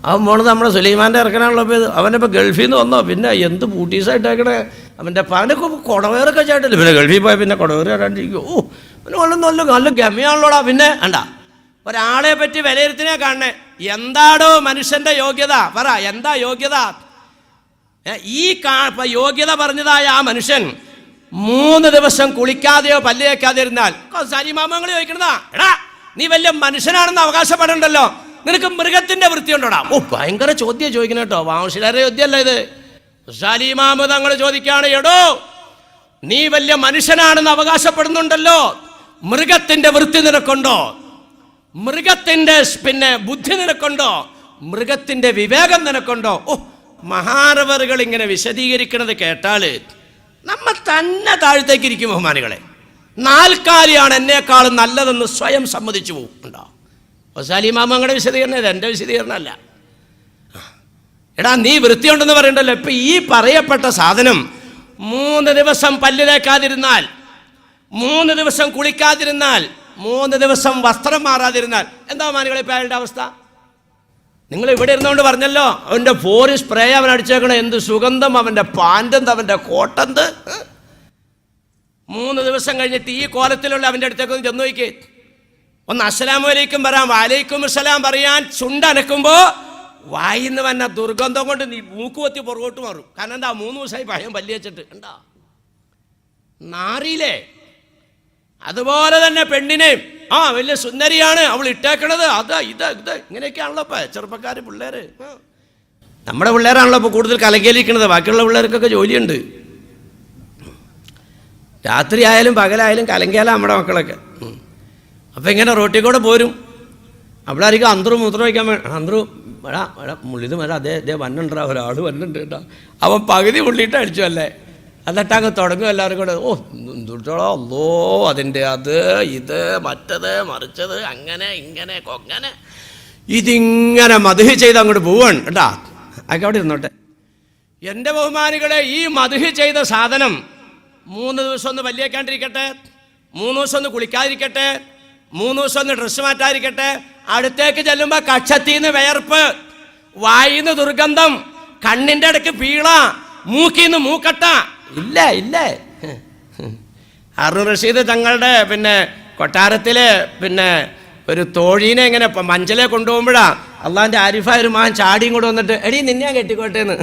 അവൻ പോണത് നമ്മുടെ സുലൈമാൻ്റെ ഇറക്കനാണല്ലോ. ഇപ്പോൾ അവനിപ്പോൾ ഗൾഫിൽ നിന്ന് വന്നോ, പിന്നെ എന്ത് പൂട്ടീസായിട്ടേക്കണേ. അവൻ്റെ അവനൊക്കെ കുടവേറൊക്കെ ചേട്ടല്ലേ, പിന്നെ ഗൾഫിൽ പോയാൽ പിന്നെ കുടവേറ് ചേട്ടാണ്ടിരിക്കും. ഓ, അവന് നല്ല ഗമയാണല്ലോടാ. പിന്നെ വേണ്ട, ഒരാളെ പറ്റി വിലയിരുത്തിനെ കാണണേ. എന്താടോ മനുഷ്യൻ്റെ യോഗ്യത? പറ, എന്താ യോഗ്യത? ഈ യോഗ്യത പറഞ്ഞതായ ആ മനുഷ്യൻ 3 ദിവസം കുളിക്കാതെയോ പല്ല് തേക്കാതെ ഇരുന്നാൽ സാലിമാമങ്ങൾ ചോദിക്കണതാ, എടാ നീ വലിയ മനുഷ്യനാണെന്ന് അവകാശപ്പെടണ്ടല്ലോ, നിനക്ക് മൃഗത്തിന്റെ വൃത്തി ഉണ്ടോടാ? ഓ, ഭയങ്കര ചോദ്യം ചോദിക്കണം കേട്ടോ. വാമശിലാരെ ചോദ്യമല്ല ഇത്. സാലിമാമ തങ്ങൾ ചോദിക്കുകയാണ്, എടോ നീ വലിയ മനുഷ്യനാണെന്ന് അവകാശപ്പെടുന്നുണ്ടല്ലോ, മൃഗത്തിന്റെ വൃത്തി നിനക്കുണ്ടോ? മൃഗത്തിന്റെ ബുദ്ധി നിനക്കുണ്ടോ? മൃഗത്തിന്റെ വിവേകം നിനക്കുണ്ടോ? ഓ, മഹാനവറുകൾ ഇങ്ങനെ വിശദീകരിക്കുന്നത് കേട്ടാൽ നമ്മ തന്നെ താഴത്തേക്ക് ഇരിക്കും ബഹുമാനികളെ. നാൽക്കാലിയാണ് എന്നെക്കാളും നല്ലതെന്ന് സ്വയം സമ്മതിച്ചു പോകും. ഉണ്ടോ? സാലിമാമങ്ങളുടെ വിശദീകരണം ഇത്, എൻ്റെ വിശദീകരണമല്ല. എടാ നീ വൃത്തിയുണ്ടെന്ന് പറയണ്ടല്ലോ. ഇപ്പം ഈ പറയപ്പെട്ട സാധനം 3 ദിവസം പല്ല് തേക്കാതിരുന്നാൽ, 3 ദിവസം കുളിക്കാതിരുന്നാൽ, 3 ദിവസം വസ്ത്രം മാറാതിരുന്നാൽ എന്താ മാനികളെ ഇപ്പം അയാളുടെ അവസ്ഥ? നിങ്ങൾ ഇവിടെ ഇരുന്നുകൊണ്ട് പറഞ്ഞല്ലോ, അവൻ്റെ ഫോറിൻ സ്പ്രേ അവൻ അടിച്ചേക്കണേ, എന്ത് സുഗന്ധം, അവൻ്റെ പാൻറ്റെന്ത്, അവൻ്റെ കോട്ടെന്ത്. 3 ദിവസം കഴിഞ്ഞിട്ട് ഈ കോലത്തിലുള്ള അവൻ്റെ അടുത്തേക്കൊന്ന് ചെന്ന് നോക്കിക്കേ. ഒന്ന് അസ്സലാമു അലൈക്കും പറയാം, വലൈക്കും അസ്സലാം പറയാൻ ചുണ്ടനക്കുമ്പോൾ വായിന്ന് വന്ന ദുർഗന്ധം കൊണ്ട് നീ മൂക്കുവത്തി പുറകോട്ട് മാറും. കാരണം എന്താ, 3 ദിവസമായി ഭയം പല്ലി വെച്ചിട്ട്. എന്താ നാറിയില്ലേ? അതുപോലെ തന്നെ പെണ്ണിനെയും വലിയ സുന്ദരിയാണ് അവൾ ഇട്ടേക്കണത്, ഇത് ഇങ്ങനെയൊക്കെയാണല്ലോ ഇപ്പം ചെറുപ്പക്കാർ പിള്ളേർ. നമ്മുടെ പിള്ളേരാണല്ലോ ഇപ്പോൾ കൂടുതൽ കലങ്കേലിരിക്കണത്. ബാക്കിയുള്ള പിള്ളേർക്കൊക്കെ ജോലിയുണ്ട്. രാത്രി ആയാലും പകലായാലും കലങ്കേല നമ്മുടെ മക്കളൊക്കെ. അപ്പം ഇങ്ങനെ റോട്ടിൽ കൂടെ പോരും. അവിടെ ആയിരിക്കും അന്തറും മൂത്രം വയ്ക്കാൻ വേണം. അന്തറും മുള്ളിത് വരാം, അതേ വന്നുണ്ടാ, ഒരാൾ വന്നുണ്ട് കേട്ടോ. അവൻ പകുതി മുള്ളിയിട്ട് അടിച്ചു അല്ലേ. എന്നിട്ട് അങ്ങ് തുടങ്ങും എല്ലാവരും കൂടെ. ഓ എന്തുട്ടോളോ, അല്ലോ അതിൻ്റെ അത് ഇത് മറ്റത് മറിച്ചത് അങ്ങനെ ഇങ്ങനെ കൊങ്ങനെ ഇതിങ്ങനെ മധുഹി ചെയ്ത് അങ്ങോട്ട് പോവാണ് കേട്ടാ. അതൊക്കെ അവിടെ ഇരുന്നോട്ടെ. എൻ്റെ ബഹുമാനികളെ, ഈ മധുഹി ചെയ്ത സാധനം 3 ദിവസം ഒന്ന് പല്ലിയേക്കാണ്ടിരിക്കട്ടെ, 3 ദിവസം ഒന്ന് കുളിക്കാതിരിക്കട്ടെ, 3 ദിവസം ഒന്ന് ഡ്രസ്സ് മാറ്റാതിരിക്കട്ടെ, അടുത്തേക്ക് ചെല്ലുമ്പോൾ കക്ഷത്തിന്ന് വിയർപ്പ്, വായിന്ന് ദുർഗന്ധം, കണ്ണിൻ്റെ ഇടയ്ക്ക് പീള, മൂക്കിന്ന് മൂക്കട്ട. ഇല്ലേ ഹാറൂൺ റഷീദ് തങ്ങളുടെ കൊട്ടാരത്തിലെ ഒരു തോഴീനെ എങ്ങനെ മഞ്ചലെ കൊണ്ടുപോകുമ്പോഴാ അള്ളാന്റെ ആരിഫായ ഒരു മകൻ ചാടിയും കൂടെ വന്നിട്ട് എടീ നിന്നെ കെട്ടിക്കോട്ടേന്ന്.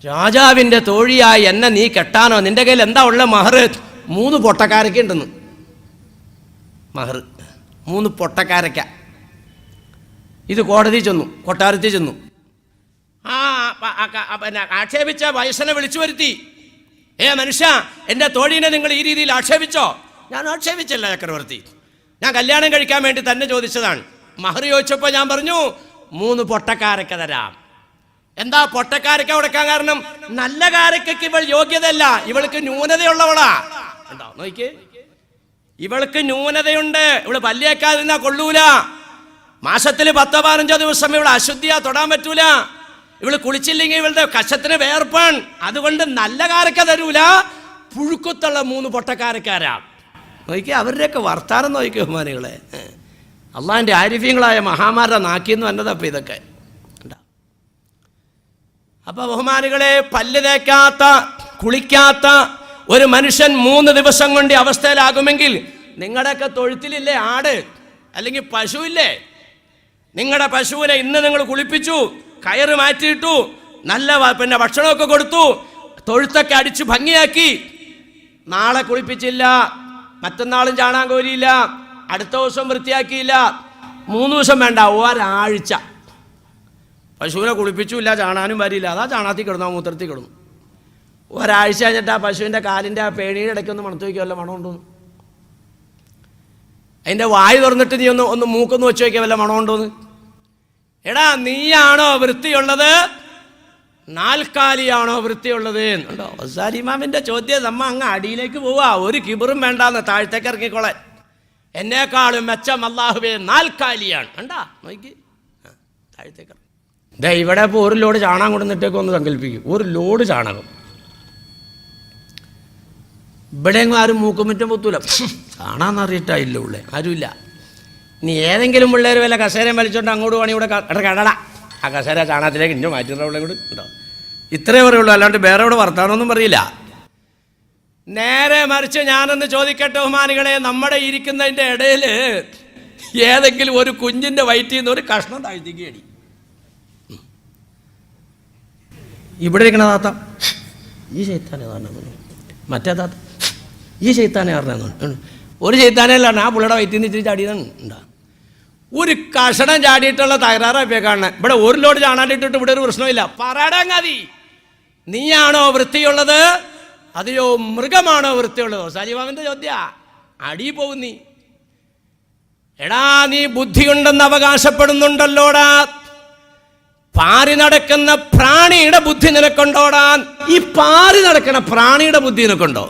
രാജാവിൻ്റെ തോഴിയായി എന്നെ നീ കെട്ടാനോ? നിന്റെ കയ്യിൽ എന്താ ഉള്ള മഹർ? 3 പൊട്ടക്കാരക്ക ഉണ്ടെന്ന്. മഹർ 3 പൊട്ടക്കാരക്ക. ഇത് കോടതി ചെന്നു, കൊട്ടാരത്തിൽ ചെന്നു. പിന്നെ ആക്ഷേപിച്ച വയസ്സനെ വിളിച്ചു വരുത്തി. മനുഷ്യ, എൻ്റെ തോഴീനെ നിങ്ങൾ ഈ രീതിയിൽ ആക്ഷേപിച്ചോ? ഞാൻ ആക്ഷേപിച്ചല്ല ചക്രവർത്തി, ഞാൻ കല്യാണം കഴിക്കാൻ വേണ്ടി തന്നെ ചോദിച്ചതാണ്. മഹർ ചോദിച്ചപ്പോൾ ഞാൻ പറഞ്ഞു 3 പൊട്ടക്കാരക്ക തരാം. എന്താ പൊട്ടക്കാരക്ക കൊടുക്കാൻ കാരണം? നല്ല കാരക്കയ്ക്ക് ഇവൾ യോഗ്യതയല്ല, ഇവൾക്ക് ന്യൂനതയുള്ളവളാ. എന്താ നോക്കിയേ, ഇവൾക്ക് ന്യൂനതയുണ്ട്, ഇവള് പല്ലിയേക്കാതിരുന്നാ കൊള്ളൂല. മാസത്തിൽ 10-15 ദിവസം ഇവൾ അശുദ്ധിയാ, തൊടാൻ പറ്റൂല. ഇവള് കുളിച്ചില്ലെങ്കിൽ ഇവളുടെ കശത്തിന് വേർപ്പാൻ. അതുകൊണ്ട് നല്ല കാരക്ക തരൂല, പുഴുക്കുത്തുള്ള 3 പൊട്ടക്കാരക്കാരാ. നോക്കിയ അവരുടെയൊക്കെ വർത്താനം നോക്കിയ ബഹുമാനികളെ. അള്ളാഹിൻ്റെ ആരിഫ്യങ്ങളായ മഹാമാരുടെ നാക്കിന്ന് വന്നതപ്പം ഇതൊക്കെ. അപ്പൊ ബഹുമാനികളെ, പല്ല് തേക്കാത്ത കുളിക്കാത്ത ഒരു മനുഷ്യൻ 3 ദിവസം കൊണ്ട് അവസ്ഥയിലാകുമെങ്കിൽ നിങ്ങളുടെയൊക്കെ തൊഴുത്തിലില്ലേ ആട് അല്ലെങ്കിൽ പശുവില്ലേ? നിങ്ങളുടെ പശുവിനെ ഇന്ന് നിങ്ങൾ കുളിപ്പിച്ചു, കയറ് മാറ്റിയിട്ടു, നല്ല പിന്നെ ഭക്ഷണമൊക്കെ കൊടുത്തു, തൊഴുത്തൊക്കെ അടിച്ചു ഭംഗിയാക്കി. നാളെ കുളിപ്പിച്ചില്ല, മറ്റന്നാളും ചാണാൻ കോരിയില്ല, അടുത്ത ദിവസം വൃത്തിയാക്കിയില്ല, 3 ദിവസം വേണ്ട, ഒരാഴ്ച പശുവിനെ കുളിപ്പിച്ചില്ല, ചാണാനും വരില്ല. അതാ ചാണാത്തിൽ കിടന്നു, മൂത്രത്തിൽ കിടന്നു. ഒരാഴ്ച കഴിഞ്ഞിട്ട് ആ പശുവിൻ്റെ കാലിൻ്റെ ആ പേണിയുടെ ഇടയ്ക്കൊന്ന് മണത്ത് വയ്ക്കുമല്ലോ, മണമുണ്ടോന്ന്. അതിൻ്റെ വായ് തുറന്നിട്ട് നീ ഒന്ന് മൂക്കൊന്ന് വെച്ച് വയ്ക്കുക, വല്ല മണമുണ്ടോന്ന്. എടാ, നീയാണോ വൃത്തിയുള്ളത്, നാൽക്കാലിയാണോ വൃത്തിയുള്ളത് എന്നുണ്ടോ? ഇമാമിൻ്റെ ചോദ്യം നമ്മ അങ്ങ് അടിയിലേക്ക് പോവാ. ഒരു കിബറും വേണ്ടാന്ന്, താഴത്തേക്ക് ഇറങ്ങിക്കോളാൻ. എന്നെക്കാളും മെച്ചം അല്ലാഹുവേ നാൽക്കാലിയാണ്. കണ്ടാ നോക്കി, താഴത്തേക്ക് ഇറങ്ങി. ദേ ഇവിടെ ഇപ്പോൾ 1 ലോഡ് ചാണകം കൊണ്ടുവന്നിട്ടേക്ക് ഒന്ന് സങ്കല്പിക്കും, 1 ലോഡ് ചാണകം. ഇവിടെയെങ്കിലും ആരും മൂക്കുമുറ്റം പൊത്തൂല, ചാണാന്നറിയിട്ടായില്ല ഉള്ളേ, ആരുമില്ല. ഇനി ഏതെങ്കിലും പിള്ളേർ വല്ല കസേരയും വലിച്ചോണ്ട് അങ്ങോട്ട് വേണമെങ്കിൽ ഇവിടെ കടടാ, ആ കസേര ചാണകത്തിലേക്ക് ഇഞ്ഞോ മാറ്റിയുള്ള ഇവിടെ കൂടി ഉണ്ടോ? ഇത്രേ പറയുള്ളൂ, അല്ലാണ്ട് വേറെ ഇവിടെ വർത്താനമൊന്നും പറയില്ല. നേരെ മറിച്ച് ഞാനൊന്ന് ചോദിക്കട്ടെ ബഹുമാനികളെ, നമ്മുടെ ഇരിക്കുന്നതിൻ്റെ ഇടയിൽ ഏതെങ്കിലും ഒരു കുഞ്ഞിൻ്റെ വയറ്റിൽ നിന്ന് ഒരു കഷ്ണം താഴ്ത്തിക്കുകയാണ്. ഇവിടെ ഇരിക്കണ താത്ത ഈ ശൈത്താനെ പറഞ്ഞ, മറ്റേ താത്ത ഈ ശൈത്താനെ പറഞ്ഞ, ഒരു ശൈത്താനല്ല, ആ പുള്ളിയുടെ വയറ്റിൽ നിന്ന് ഇച്ചിരി ചാടിയതാണ് ഉണ്ടാ. ഒരു കഷണം ചാടിയിട്ടുള്ള തകരാറായി കാണണേ. ഇവിടെ 1 ലോഡ് ചാണാണ്ടിട്ടിട്ട് ഇവിടെ ഒരു പ്രശ്നമില്ല. പറയടങ്ങാതി, നീയാണോ വൃത്തിയുള്ളത് അതെയോ മൃഗമാണോ വൃത്തിയുള്ളത്? സജീവാമിൻ്റെ ചോദ്യ. അടി പോകും നീ. എടാ, നീ ബുദ്ധിയുണ്ടെന്ന് അവകാശപ്പെടുന്നുണ്ടല്ലോടാ, പാറി നടക്കുന്ന പ്രാണിയുടെ ബുദ്ധി നിനക്കുണ്ടോടാ? ഈ പാറി നടക്കുന്ന പ്രാണിയുടെ ബുദ്ധി നിനക്കുണ്ടോ?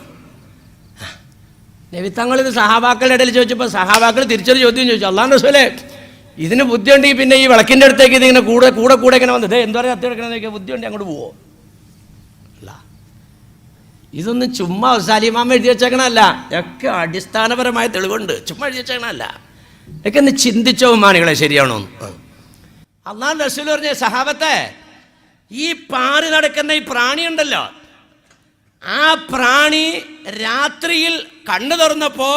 നബിത്തങ്ങൾ ഇത് സഹാബാക്കളുടെ ഇടയിൽ ചോദിച്ചപ്പോൾ സഹാബാക്കൾ തിരിച്ചൊരു ചോദ്യം ചോദിച്ചു, അല്ലാഹുവിൻ്റെ റസൂലേ, ഇതിന് ബുദ്ധി ഉണ്ടെങ്കിൽ പിന്നെ ഈ വിളക്കിൻ്റെ അടുത്തേക്ക് ഇതിങ്ങനെ കൂടെ ഇങ്ങനെ വന്നത് എന്താ പറയുക, കത്തി എടുക്കണമെന്ന് ബുദ്ധി ഉണ്ടെങ്കിൽ അങ്ങോട്ട് പോവോ? അല്ല, ഇതൊന്നും ചുമ്മാ സലീമാമ എഴുതി വെച്ചേക്കണമല്ല, ഒക്കെ അടിസ്ഥാനപരമായ തെളിവുണ്ട്. ചുമ്മാ എഴുതി വെച്ചേക്കണമല്ല, ഒക്കെ ഒന്ന് ചിന്തിച്ചോ ബഹുമാനികളെ, ശരിയാണോ? അല്ലാഹുവിൻ്റെ റസൂൽ പറഞ്ഞ സഹാബത്തെ, ഈ പാറി നടക്കുന്ന ഈ പ്രാണിയുണ്ടല്ലോ, ആ പ്രാണി രാത്രിയിൽ കണ്ണു തുറന്നപ്പോ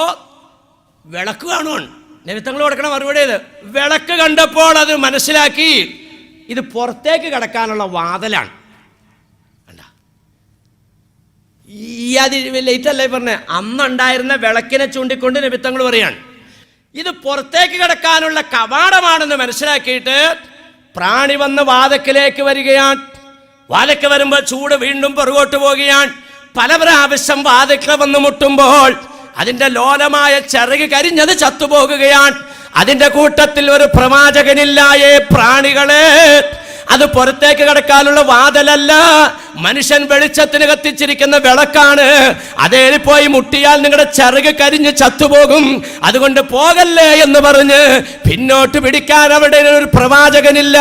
വിളക്ക് കാണുവാണ്. നബിത്തങ്ങൾ കൊടുക്കണ മറുപടി ഇത്, വിളക്ക് കണ്ടപ്പോൾ അത് മനസ്സിലാക്കി ഇത് പുറത്തേക്ക് കിടക്കാനുള്ള വാതിലാണ്. ഈ ലേറ്റല്ലേ പറഞ്ഞ, അന്നുണ്ടായിരുന്ന വിളക്കിനെ ചൂണ്ടിക്കൊണ്ട് നബിത്തങ്ങൾ പറയാണ് ഇത് പുറത്തേക്ക് കിടക്കാനുള്ള കവാടമാണെന്ന് മനസ്സിലാക്കിയിട്ട് പ്രാണി വന്ന് വാതിക്കലേക്ക് വരികയാണ്. വാതിക്ക വരുമ്പോൾ ചൂട് വീണ്ടും പുറകോട്ട് പോവുകയാണ്. പല പ്രാവശ്യം വാതിക്ക വന്ന് മുട്ടുമ്പോൾ അതിന്റെ ലോലമായ ചിറക് കരിഞ്ഞത് ചത്തുപോകുകയാണ്. അതിന്റെ കൂട്ടത്തിൽ ഒരു പ്രവാചകനില്ലായേ പ്രാണികളെ, അത് പുറത്തേക്ക് കിടക്കാനുള്ള വാതിലല്ല, മനുഷ്യൻ വെളിച്ചത്തിന് കത്തിച്ചിരിക്കുന്ന വിളക്കാണ്. അതേ പോയി മുട്ടിയാൽ നിങ്ങളുടെ ചിറക് കരിഞ്ഞ് ചത്തുപോകും, അതുകൊണ്ട് പോകല്ലേ എന്ന് പറഞ്ഞ് പിന്നോട്ട് പിടിക്കാൻ അവിടെ ഒരു പ്രവാചകനില്ല.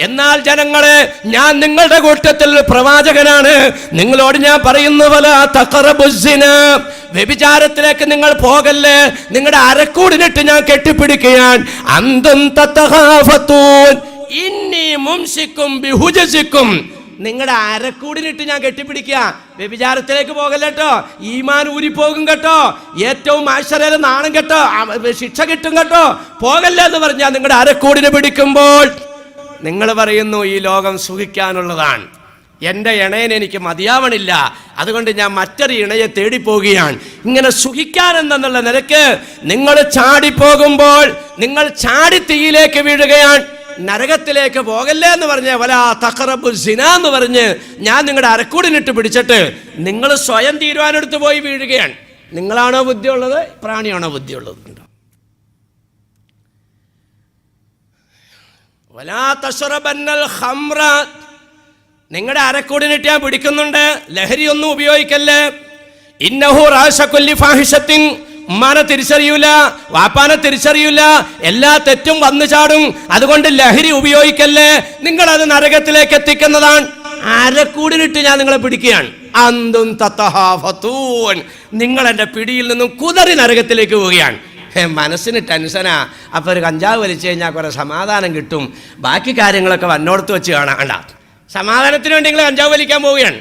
എന്നാൽ ജനങ്ങളെ, ഞാൻ നിങ്ങളുടെ കൂട്ടത്തിൽ ഒരു പ്രവാചകനാണ്. നിങ്ങളോട് ഞാൻ പറയുന്ന പോലെ തഖറബുസ്സിന, വ്യഭിചാരത്തിലേക്ക് നിങ്ങൾ പോകല്ലേ, നിങ്ങളുടെ അരക്കൂടിനിട്ട് ഞാൻ കെട്ടിപ്പിടിക്കുകയാണ്. അന്തും തതഖാഫതൂൻ ഇന്നി മുംസിക്കും ബിഹുജസിക്കും, നിങ്ങളുടെ അരക്കൂടിനിട്ട് ഞാൻ കെട്ടിപ്പിടിക്കുക. വ്യഭിചാരത്തിലേക്ക് പോകല്ലേട്ടോ, ഈമാൻ ഊരിപ്പോകും കേട്ടോ, ഏറ്റവും ആശ്ചര്യ നാണം കേട്ടോ, ശിക്ഷ കിട്ടും കേട്ടോ, പോകല്ലേ എന്ന് പറഞ്ഞാൽ നിങ്ങളുടെ അരക്കൂടിന് പിടിക്കുമ്പോൾ നിങ്ങൾ പറയുന്നു ഈ ലോകം സുഖിക്കാനുള്ളതാണ്, എൻ്റെ ഇണയൻ എനിക്ക് മതിയാവണില്ല, അതുകൊണ്ട് ഞാൻ മറ്റൊരു ഇണയെ തേടിപ്പോവുകയാണ്. ഇങ്ങനെ സുഖിക്കാനെന്നുള്ള നിലക്ക് നിങ്ങൾ ചാടിപ്പോകുമ്പോൾ നിങ്ങൾ ചാടി തീയിലേക്ക് വീഴുകയാണ്. നരകത്തിലേക്ക് പോകല്ലേ എന്ന് പറഞ്ഞ് വലാ തഖറബു സിന എന്ന് പറഞ്ഞ് ഞാൻ നിങ്ങളുടെ അരക്കൂടിനിട്ട് പിടിച്ചിട്ട് നിങ്ങൾ സ്വയം തീരുമാനമെടുത്ത് പോയി വീഴുകയാണ്. നിങ്ങളാണോ ബുദ്ധിയുള്ളത്, പ്രാണിയാണോ ബുദ്ധിയുള്ളത്? വലാ തശ്റബന്നൽ ഖംറ, നിങ്ങളുടെ അരക്കൂടിനിട്ട് ഞാൻ പിടിക്കുന്നുണ്ട്, ലഹരി ഒന്നും ഉപയോഗിക്കല്ലേ. ഇന്നഹു റാശ കുല്ലി ഫാഹിഷത്തിൻ, ഉമ്മാനെ തിരിച്ചറിയൂല, വാപ്പാനെ തിരിച്ചറിയൂല, എല്ലാ തെറ്റും വന്നു ചാടും, അതുകൊണ്ട് ലഹരി ഉപയോഗിക്കല്ലേ. നിങ്ങളത് നരകത്തിലേക്ക് എത്തിക്കുന്നതാണ്. അരക്കൂടിനിട്ട് ഞാൻ നിങ്ങളെ പിടിക്കുകയാണ്. അന്തും തതഹാഫതൂൻ, നിങ്ങൾ എൻ്റെ പിടിയിൽ നിന്നും കുതറി നരകത്തിലേക്ക് പോവുകയാണ്. മനസ്സിന് ടെൻഷനാ, അപ്പോൾ ഒരു കഞ്ചാവ് വലിച്ചു കഴിഞ്ഞാൽ കുറേ സമാധാനം കിട്ടും, ബാക്കി കാര്യങ്ങളൊക്കെ വന്നോടത്ത് വെച്ച് കാണാണ്ട. സമാധാനത്തിന് വേണ്ടി നിങ്ങൾ കഞ്ചാവ് വലിക്കാൻ പോവുകയാണ്,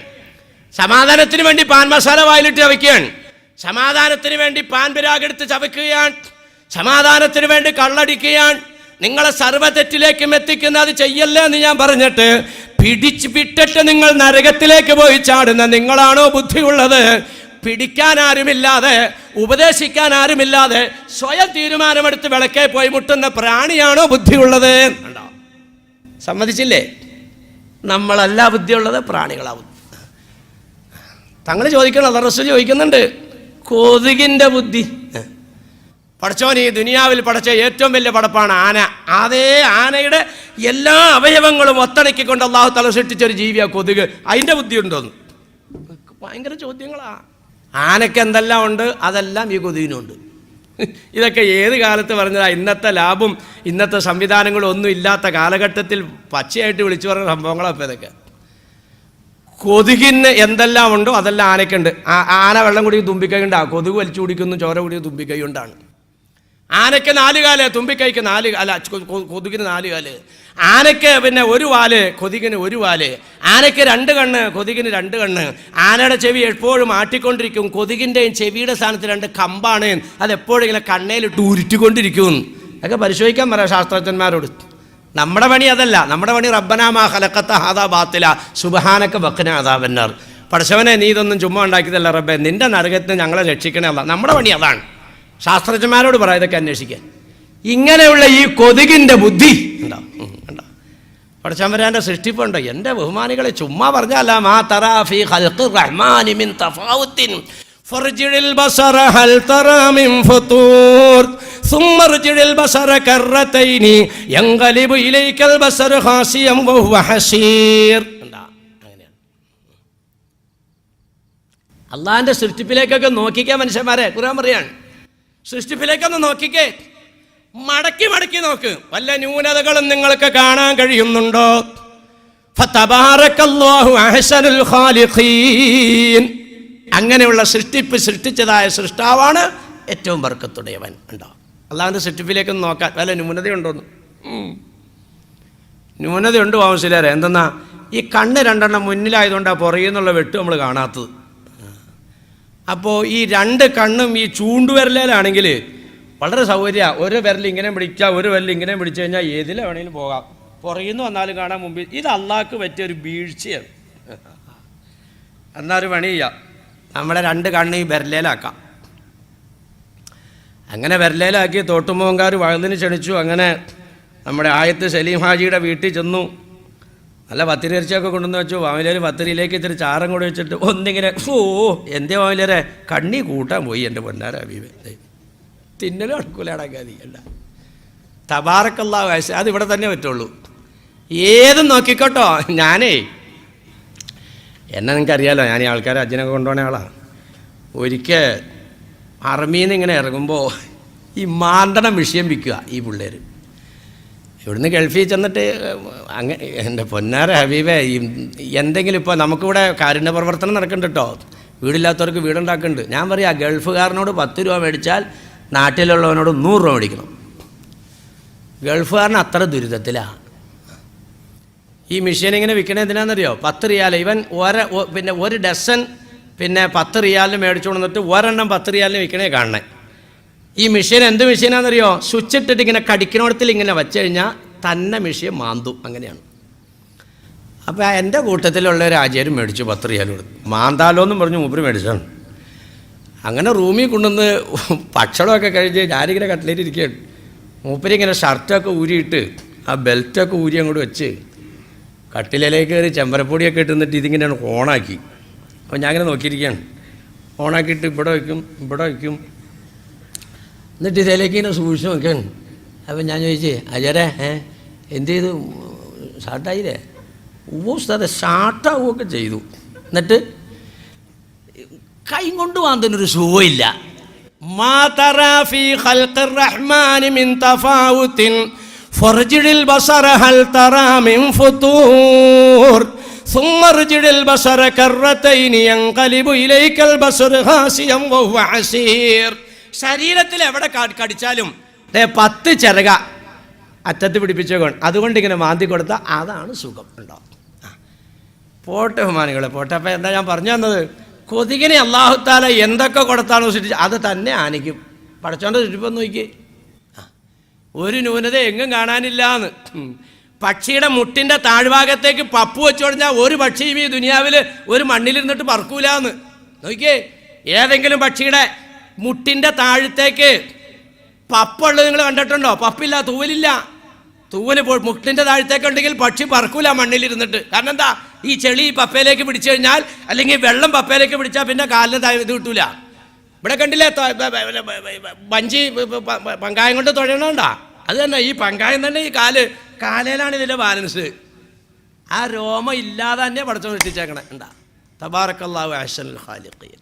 സമാധാനത്തിന് വേണ്ടി പാൻ മസാല വായിലിട്ട് ചവയ്ക്കുകയാണ്, സമാധാനത്തിന് വേണ്ടി പാൻ പിരാഗെടുത്ത് ചവയ്ക്കുകയാണ്, സമാധാനത്തിന് വേണ്ടി കള്ളടിക്കുകയാണ്. നിങ്ങളെ സർവ്വ തെറ്റിലേക്കും എത്തിക്കുന്ന അത് ചെയ്യല്ലേ എന്ന് ഞാൻ പറഞ്ഞിട്ട് പിടിച്ച് വിട്ടിട്ട് നിങ്ങൾ നരകത്തിലേക്ക് പോയി ചാടുന്ന നിങ്ങളാണോ ബുദ്ധിയുള്ളത്? പിടിക്കാൻ ആരുമില്ലാതെ, ഉപദേശിക്കാൻ ആരുമില്ലാതെ സ്വയം തീരുമാനമെടുത്ത് വിളക്കേ പോയി മുട്ടുന്ന പ്രാണിയാണോ ബുദ്ധിയുള്ളത്? സമ്മതിച്ചില്ലേ? നമ്മളല്ല ബുദ്ധിയുള്ളത്, പ്രാണികളാവും. തങ്ങൾ ചോദിക്കണം, റസൂൽ ചോദിക്കുന്നുണ്ട്, കൊതുകിൻ്റെ ബുദ്ധി. പടച്ചോൻ ഈ ദുനിയാവിൽ പടച്ച ഏറ്റവും വലിയ പടപ്പാണ് ആന. അതേ ആനയുടെ എല്ലാ അവയവങ്ങളും ഒത്തണക്കിക്കൊണ്ട് അള്ളാഹു തആല സൃഷ്ടിച്ചൊരു ജീവിയാ കൊതുക്. അതിൻ്റെ ബുദ്ധി ഉണ്ടോന്ന് ഭയങ്കര ചോദ്യങ്ങളാ. ആനയ്ക്ക് എന്തെല്ലാം ഉണ്ട്, അതെല്ലാം ഈ കൊതുകിനുണ്ട്. ഇതൊക്കെ ഏത് കാലത്ത് പറഞ്ഞതാ? ഇന്നത്തെ ലാബും ഇന്നത്തെ സംവിധാനങ്ങളും ഒന്നും ഇല്ലാത്ത കാലഘട്ടത്തിൽ പച്ചയായിട്ട് വിളിച്ചു പറഞ്ഞ സംഭവങ്ങളപ്പോൾ ഇതൊക്കെ. കൊതുകിന് എന്തെല്ലാം ഉണ്ടോ അതെല്ലാം ആനയ്ക്കുണ്ട്. ആന വെള്ളം കുടിക്കും തുമ്പിക്കൈ ഉണ്ടാ, കൊതുക് വലിച്ചു കുടിക്കുന്നു ചോര കുടിക്കും തുമ്പിക്കൈ ഉണ്ടാണ്. ആനയ്ക്ക് 4 കാല്, തുമ്പിക്കൈക്ക് 4, അല്ല കൊതുകിന് 4 കാല്. ആനയ്ക്ക് പിന്നെ 1 വാല്, കൊതുകിന് 1 വാല്. ആനയ്ക്ക് 2 കണ്ണ്, കൊതുകിന് 2 കണ്ണ്. ആനയുടെ ചെവി എപ്പോഴും ആട്ടിക്കൊണ്ടിരിക്കും, കൊതുകിൻ്റെയും ചെവിയുടെ സ്ഥാനത്ത് 2 കമ്പാണ്, അതെപ്പോഴും ഇങ്ങനെ കണ്ണയിലിട്ട് ഉരുട്ടിക്കൊണ്ടിരിക്കും. അതൊക്കെ പരിശോധിക്കാൻ പറയാം ശാസ്ത്രജ്ഞന്മാരോട്. നമ്മുടെ പണി അതല്ല. നമ്മുടെ പണി റബ്ബനാ മാ ഖലഖത ഹാദാ ബാത്തില സുബ്ഹാനക വഖിനാ അദാബന്നാർ. പടച്ചവനെ, നീ ഇതൊന്നും ചുമ്മാ ഉണ്ടാക്കിയതല്ല റബ്ബേ, നിന്റെ നരകത്തിന് ഞങ്ങളെ രക്ഷിക്കണേ അല്ല. നമ്മുടെ പണി അതാണ്. ശാസ്ത്രജ്ഞന്മാരോട് പറയാം ഇതൊക്കെ അന്വേഷിക്കാൻ. ഇങ്ങനെയുള്ള ഈ കൊതുകിൻ്റെ ബുദ്ധി ഉണ്ടോ? പടച്ചവരാൻ്റെ സൃഷ്ടിപ്പുണ്ടോ? എൻ്റെ ബഹുമാനികളെ, ചുമ്മാ പറഞ്ഞല്ല. മാ തറാ ഫീ ഖൽഖിർ റഹ്മാനി മിൻ തഫാവുത്തിൻ ഫർജിൽ ബസറ ഹൽ തറാ മിൻ ഫുതൂർ ثم ارجع البصر كرتين ينقلب اليك البصر خاسئا وهو حسير. അള്ളാഹിൻ്റെ സൃഷ്ടിപ്പിലേക്കൊക്കെ നോക്കിക്കേ മനുഷ്യന്മാരെ. ഖുർആൻ പറയാണ്, സൃഷ്ടിപ്പിലേക്കൊന്ന് നോക്കിക്കേ, മടക്കി മടക്കി നോക്ക്. വല്ല ന്യൂനതകളും നിങ്ങൾക്ക് കാണാൻ കഴിയുന്നുണ്ടോ? ഫതബാറകല്ലാഹു അഹ്സനുൽ ഖാലിഖീൻ. അങ്ങനെയുള്ള സൃഷ്ടിച്ചതായ സൃഷ്ടാവാണ് ഏറ്റവും ബർക്കത്തുടയവൻ. ഉണ്ടോ? അള്ളാഹിൻ്റെ സൃഷ്ടിപ്പിലേക്കൊന്ന് നോക്കാൻ വല്ല ന്യൂനതയുണ്ടോന്ന്? ന്യൂനതയുണ്ട് വാമസിലേറെ. എന്തെന്നാ, ഈ കണ്ണ് 2 മുന്നിലായതുകൊണ്ടാണ് പുറകിൽ നിന്നുള്ള വെട്ട് നമ്മൾ കാണാത്തത്. അപ്പോൾ ഈ 2 കണ്ണും ഈ ചൂണ്ടുവിരലിലാണെങ്കിൽ വളരെ സൗകര്യമാണ്. ഒരു വിരൽ ഇങ്ങനെ പിടിച്ചാൽ, ഒരു വിരൽ ഇങ്ങനെ പിടിച്ചു കഴിഞ്ഞാൽ ഏതിലെ വേണമെങ്കിലും പോകാം. പുറകിൽ നിന്ന് വന്നാലും കാണാൻ മുമ്പിൽ. ഇത് അള്ളാഹ്ക്ക് പറ്റിയൊരു വീഴ്ചയാണ്. എന്നാൽ ഒരു പണി ചെയ്യാം, നമ്മുടെ 2 കണ്ണ് ഈ വിരലിലാക്കാം. അങ്ങനെ വിരലിലാക്കി തോട്ടുമോങ്കാർ വഴുതിന് ക്ഷണിച്ചു. അങ്ങനെ നമ്മുടെ ആയത്ത് സലീം ഹാജിയുടെ വീട്ടിൽ ചെന്നു. നല്ല പത്തിരിയിറച്ചിയൊക്കെ കൊണ്ടുവന്ന് വെച്ചു. വാമിലേര് പത്തിരിയിലേക്ക് ഇത്തിരി ചാരം കൂടി വെച്ചിട്ട് ഒന്നിങ്ങനെ, എന്തേ വാമിലേരെ കണ്ണി കൂട്ടാൻ പോയി എൻ്റെ പൊന്നാര ഹബീബേ. തിന്നലും അടുക്കൂലടക്കാതിയല്ല. തബാറക്കല്ലാഹു വയസ്സ് അത് ഇവിടെ തന്നെ പറ്റുള്ളൂ. ഏതും നോക്കിക്കോട്ടോ. എന്നെ നിങ്ങൾക്കറിയാലോ, ഞാൻ ഈ ആൾക്കാരെ അജ്ജനൊക്കെ കൊണ്ടുപോകുന്ന ആളാണ്. ഒരിക്കൽ ആർമിയിൽ നിന്ന് ഇങ്ങനെ ഇറങ്ങുമ്പോൾ ഈ മാന്തണം വിഷയം വിൽക്കുക ഈ പിള്ളേർ. ഇവിടുന്ന് ഗൾഫിൽ ചെന്നിട്ട് അങ്ങനെ എൻ്റെ പൊന്നാര ഹബീബേ, എന്തെങ്കിലും ഇപ്പോൾ നമുക്കിവിടെ കാരുണ്യ പ്രവർത്തനം നടക്കുന്നുണ്ട് കേട്ടോ. വീടില്ലാത്തവർക്ക് വീടുണ്ടാക്കുന്നുണ്ട്. ഞാൻ പറയാം, ഗൾഫുകാരനോട് 10 രൂപ മേടിച്ചാൽ നാട്ടിലുള്ളവനോട് 100 രൂപ മേടിക്കണം. ഗൾഫുകാരന് അത്ര ദുരിതത്തിലാണ്. ഈ മെഷീൻ ഇങ്ങനെ വിൽക്കണത് എന്തിനാണെന്നറിയോ? 10 റിയാൽ. ഇവൻ പിന്നെ ഒരു ഡസൻ പിന്നെ 10 റിയാലിന് മേടിച്ചു കൊണ്ടിട്ട് ഒരെണ്ണം 10 റിയാലിന് വിൽക്കണേ കാണണേ. ഈ മെഷീൻ എന്ത് മെഷീനാണെന്നറിയോ? സ്വിച്ച് ഇട്ടിട്ട് ഇങ്ങനെ കടിക്കണോടത്തിൽ ഇങ്ങനെ വെച്ച് കഴിഞ്ഞാൽ തന്നെ മെഷീൻ മാന്തും. അങ്ങനെയാണ്. അപ്പോൾ എൻ്റെ കൂട്ടത്തിലുള്ള ഒരു ആചാര്യം മേടിച്ചു 10 റിയാൽ കൊടുത്തു. മാന്താലോ എന്നും പറഞ്ഞു മൂപ്പര് മേടിച്ചാണ്. അങ്ങനെ റൂമിൽ കൊണ്ടുവന്ന് ഭക്ഷണമൊക്കെ കഴിച്ച് ഞാനിങ്ങനെ കട്ടിലേറ്റിരിക്കുകയാണ്. മൂപ്പര് ഇങ്ങനെ ഷർട്ടൊക്കെ ഊരിയിട്ട് ആ ബെൽറ്റൊക്കെ ഊരി അങ്ങോട്ട് വെച്ച് കട്ടിലേക്ക് കയറി ചെമ്പരപ്പൊടിയൊക്കെ ഇട്ടുന്നിട്ട് ഇതിങ്ങനെയാണ് ഓണാക്കി. അപ്പോൾ ഞാൻ ഇങ്ങനെ നോക്കിയിരിക്കുകയാണ്. ഓണാക്കിയിട്ട് ഇവിടെ വയ്ക്കും. എന്നിട്ട് ഇതിലേക്ക് ഇങ്ങനെ സൂക്ഷിച്ച് നോക്കുകയാണ്. അപ്പം ഞാൻ ചോദിച്ചേ, അജരെ എന്ത് ചെയ്തു? ഷാർട്ടായില്ലേ? ഊസ്താദെ ഷാർട്ടാവുകയൊക്കെ ചെയ്തു. എന്നിട്ട് കൈ കൊണ്ട് വാങ്ങുന്നതിനൊരു സുഖമില്ല. മാ തറാ ഫീ ഖൽഖിർ റഹ്മാനി മിൻ തഫാവുത്തിൻ ഫർജിൽ ബസറ ഹൽ തറാ മിൻ ഫുതൂർ ثم ارجع البصر كرتين ينقلب اليك البصر خاسئا وهو حسير. ശരീരത്തിൽ എവിടെ കടിച്ചാലും 10 ചിറക അറ്റത്ത് പിടിപ്പിച്ചോണം. അതുകൊണ്ട് ഇങ്ങനെ മാന്തി കൊടുത്താൽ അതാണ് സുഖം ഉണ്ടാവും. പോട്ടെ ബഹുമാനികളെ, പോട്ടെ. അപ്പം എന്താ ഞാൻ പറഞ്ഞു തന്നത്? കൊതുകിനെ അല്ലാഹു തആല എന്തൊക്കെ കൊടുത്താണോ സൃഷ്ടിച്ച് അത് തന്നെ ആനിക്കും. പടച്ചോൻ്റെ ചുറ്റിപ്പം നോക്കി, ഒരു ന്യൂനത എങ്ങും കാണാനില്ലാന്ന്. പക്ഷിയുടെ മുട്ടിൻ്റെ താഴ്ഭാഗത്തേക്ക് പപ്പു വെച്ചു കഴിഞ്ഞാൽ ഒരു പക്ഷിയും ഈ ദുനിയാവിൽ ഒരു മണ്ണിലിരുന്നിട്ട് പറക്കൂലെന്ന് നോക്കിയേ. ഏതെങ്കിലും പക്ഷിയുടെ മുട്ടിൻ്റെ താഴത്തേക്ക് പപ്പുള്ളത് നിങ്ങൾ കണ്ടിട്ടുണ്ടോ? പപ്പില്ല, തൂവലില്ല. തൂവല് മുട്ടിൻ്റെ താഴത്തേക്ക് ഉണ്ടെങ്കിൽ പക്ഷി പറക്കൂല മണ്ണിലിരുന്നിട്ട്. കാരണം എന്താ? ഈ ചെളി പപ്പയിലേക്ക് പിടിച്ചു കഴിഞ്ഞാൽ, അല്ലെങ്കിൽ വെള്ളം പപ്പയിലേക്ക് പിടിച്ചാൽ പിന്നെ കാലിന് ഇത് കിട്ടൂല. ഇവിടെ കണ്ടില്ലേ വഞ്ചി പങ്കായം കൊണ്ട് തുഴയണോണ്ടാ? അത് തന്നെ, ഈ പങ്കായം തന്നെ ഈ കാലയിലാണ് ഇതിൻ്റെ ബാലൻസ്. ആ രോമം ഇല്ലാതെ തന്നെ പടച്ചോൻ സൃഷ്ടിച്ചേക്കണേ. ഉണ്ടാ തബാറക്കല്ലാഹു അഹ്സനുൽ ഖാലിഖീൻ.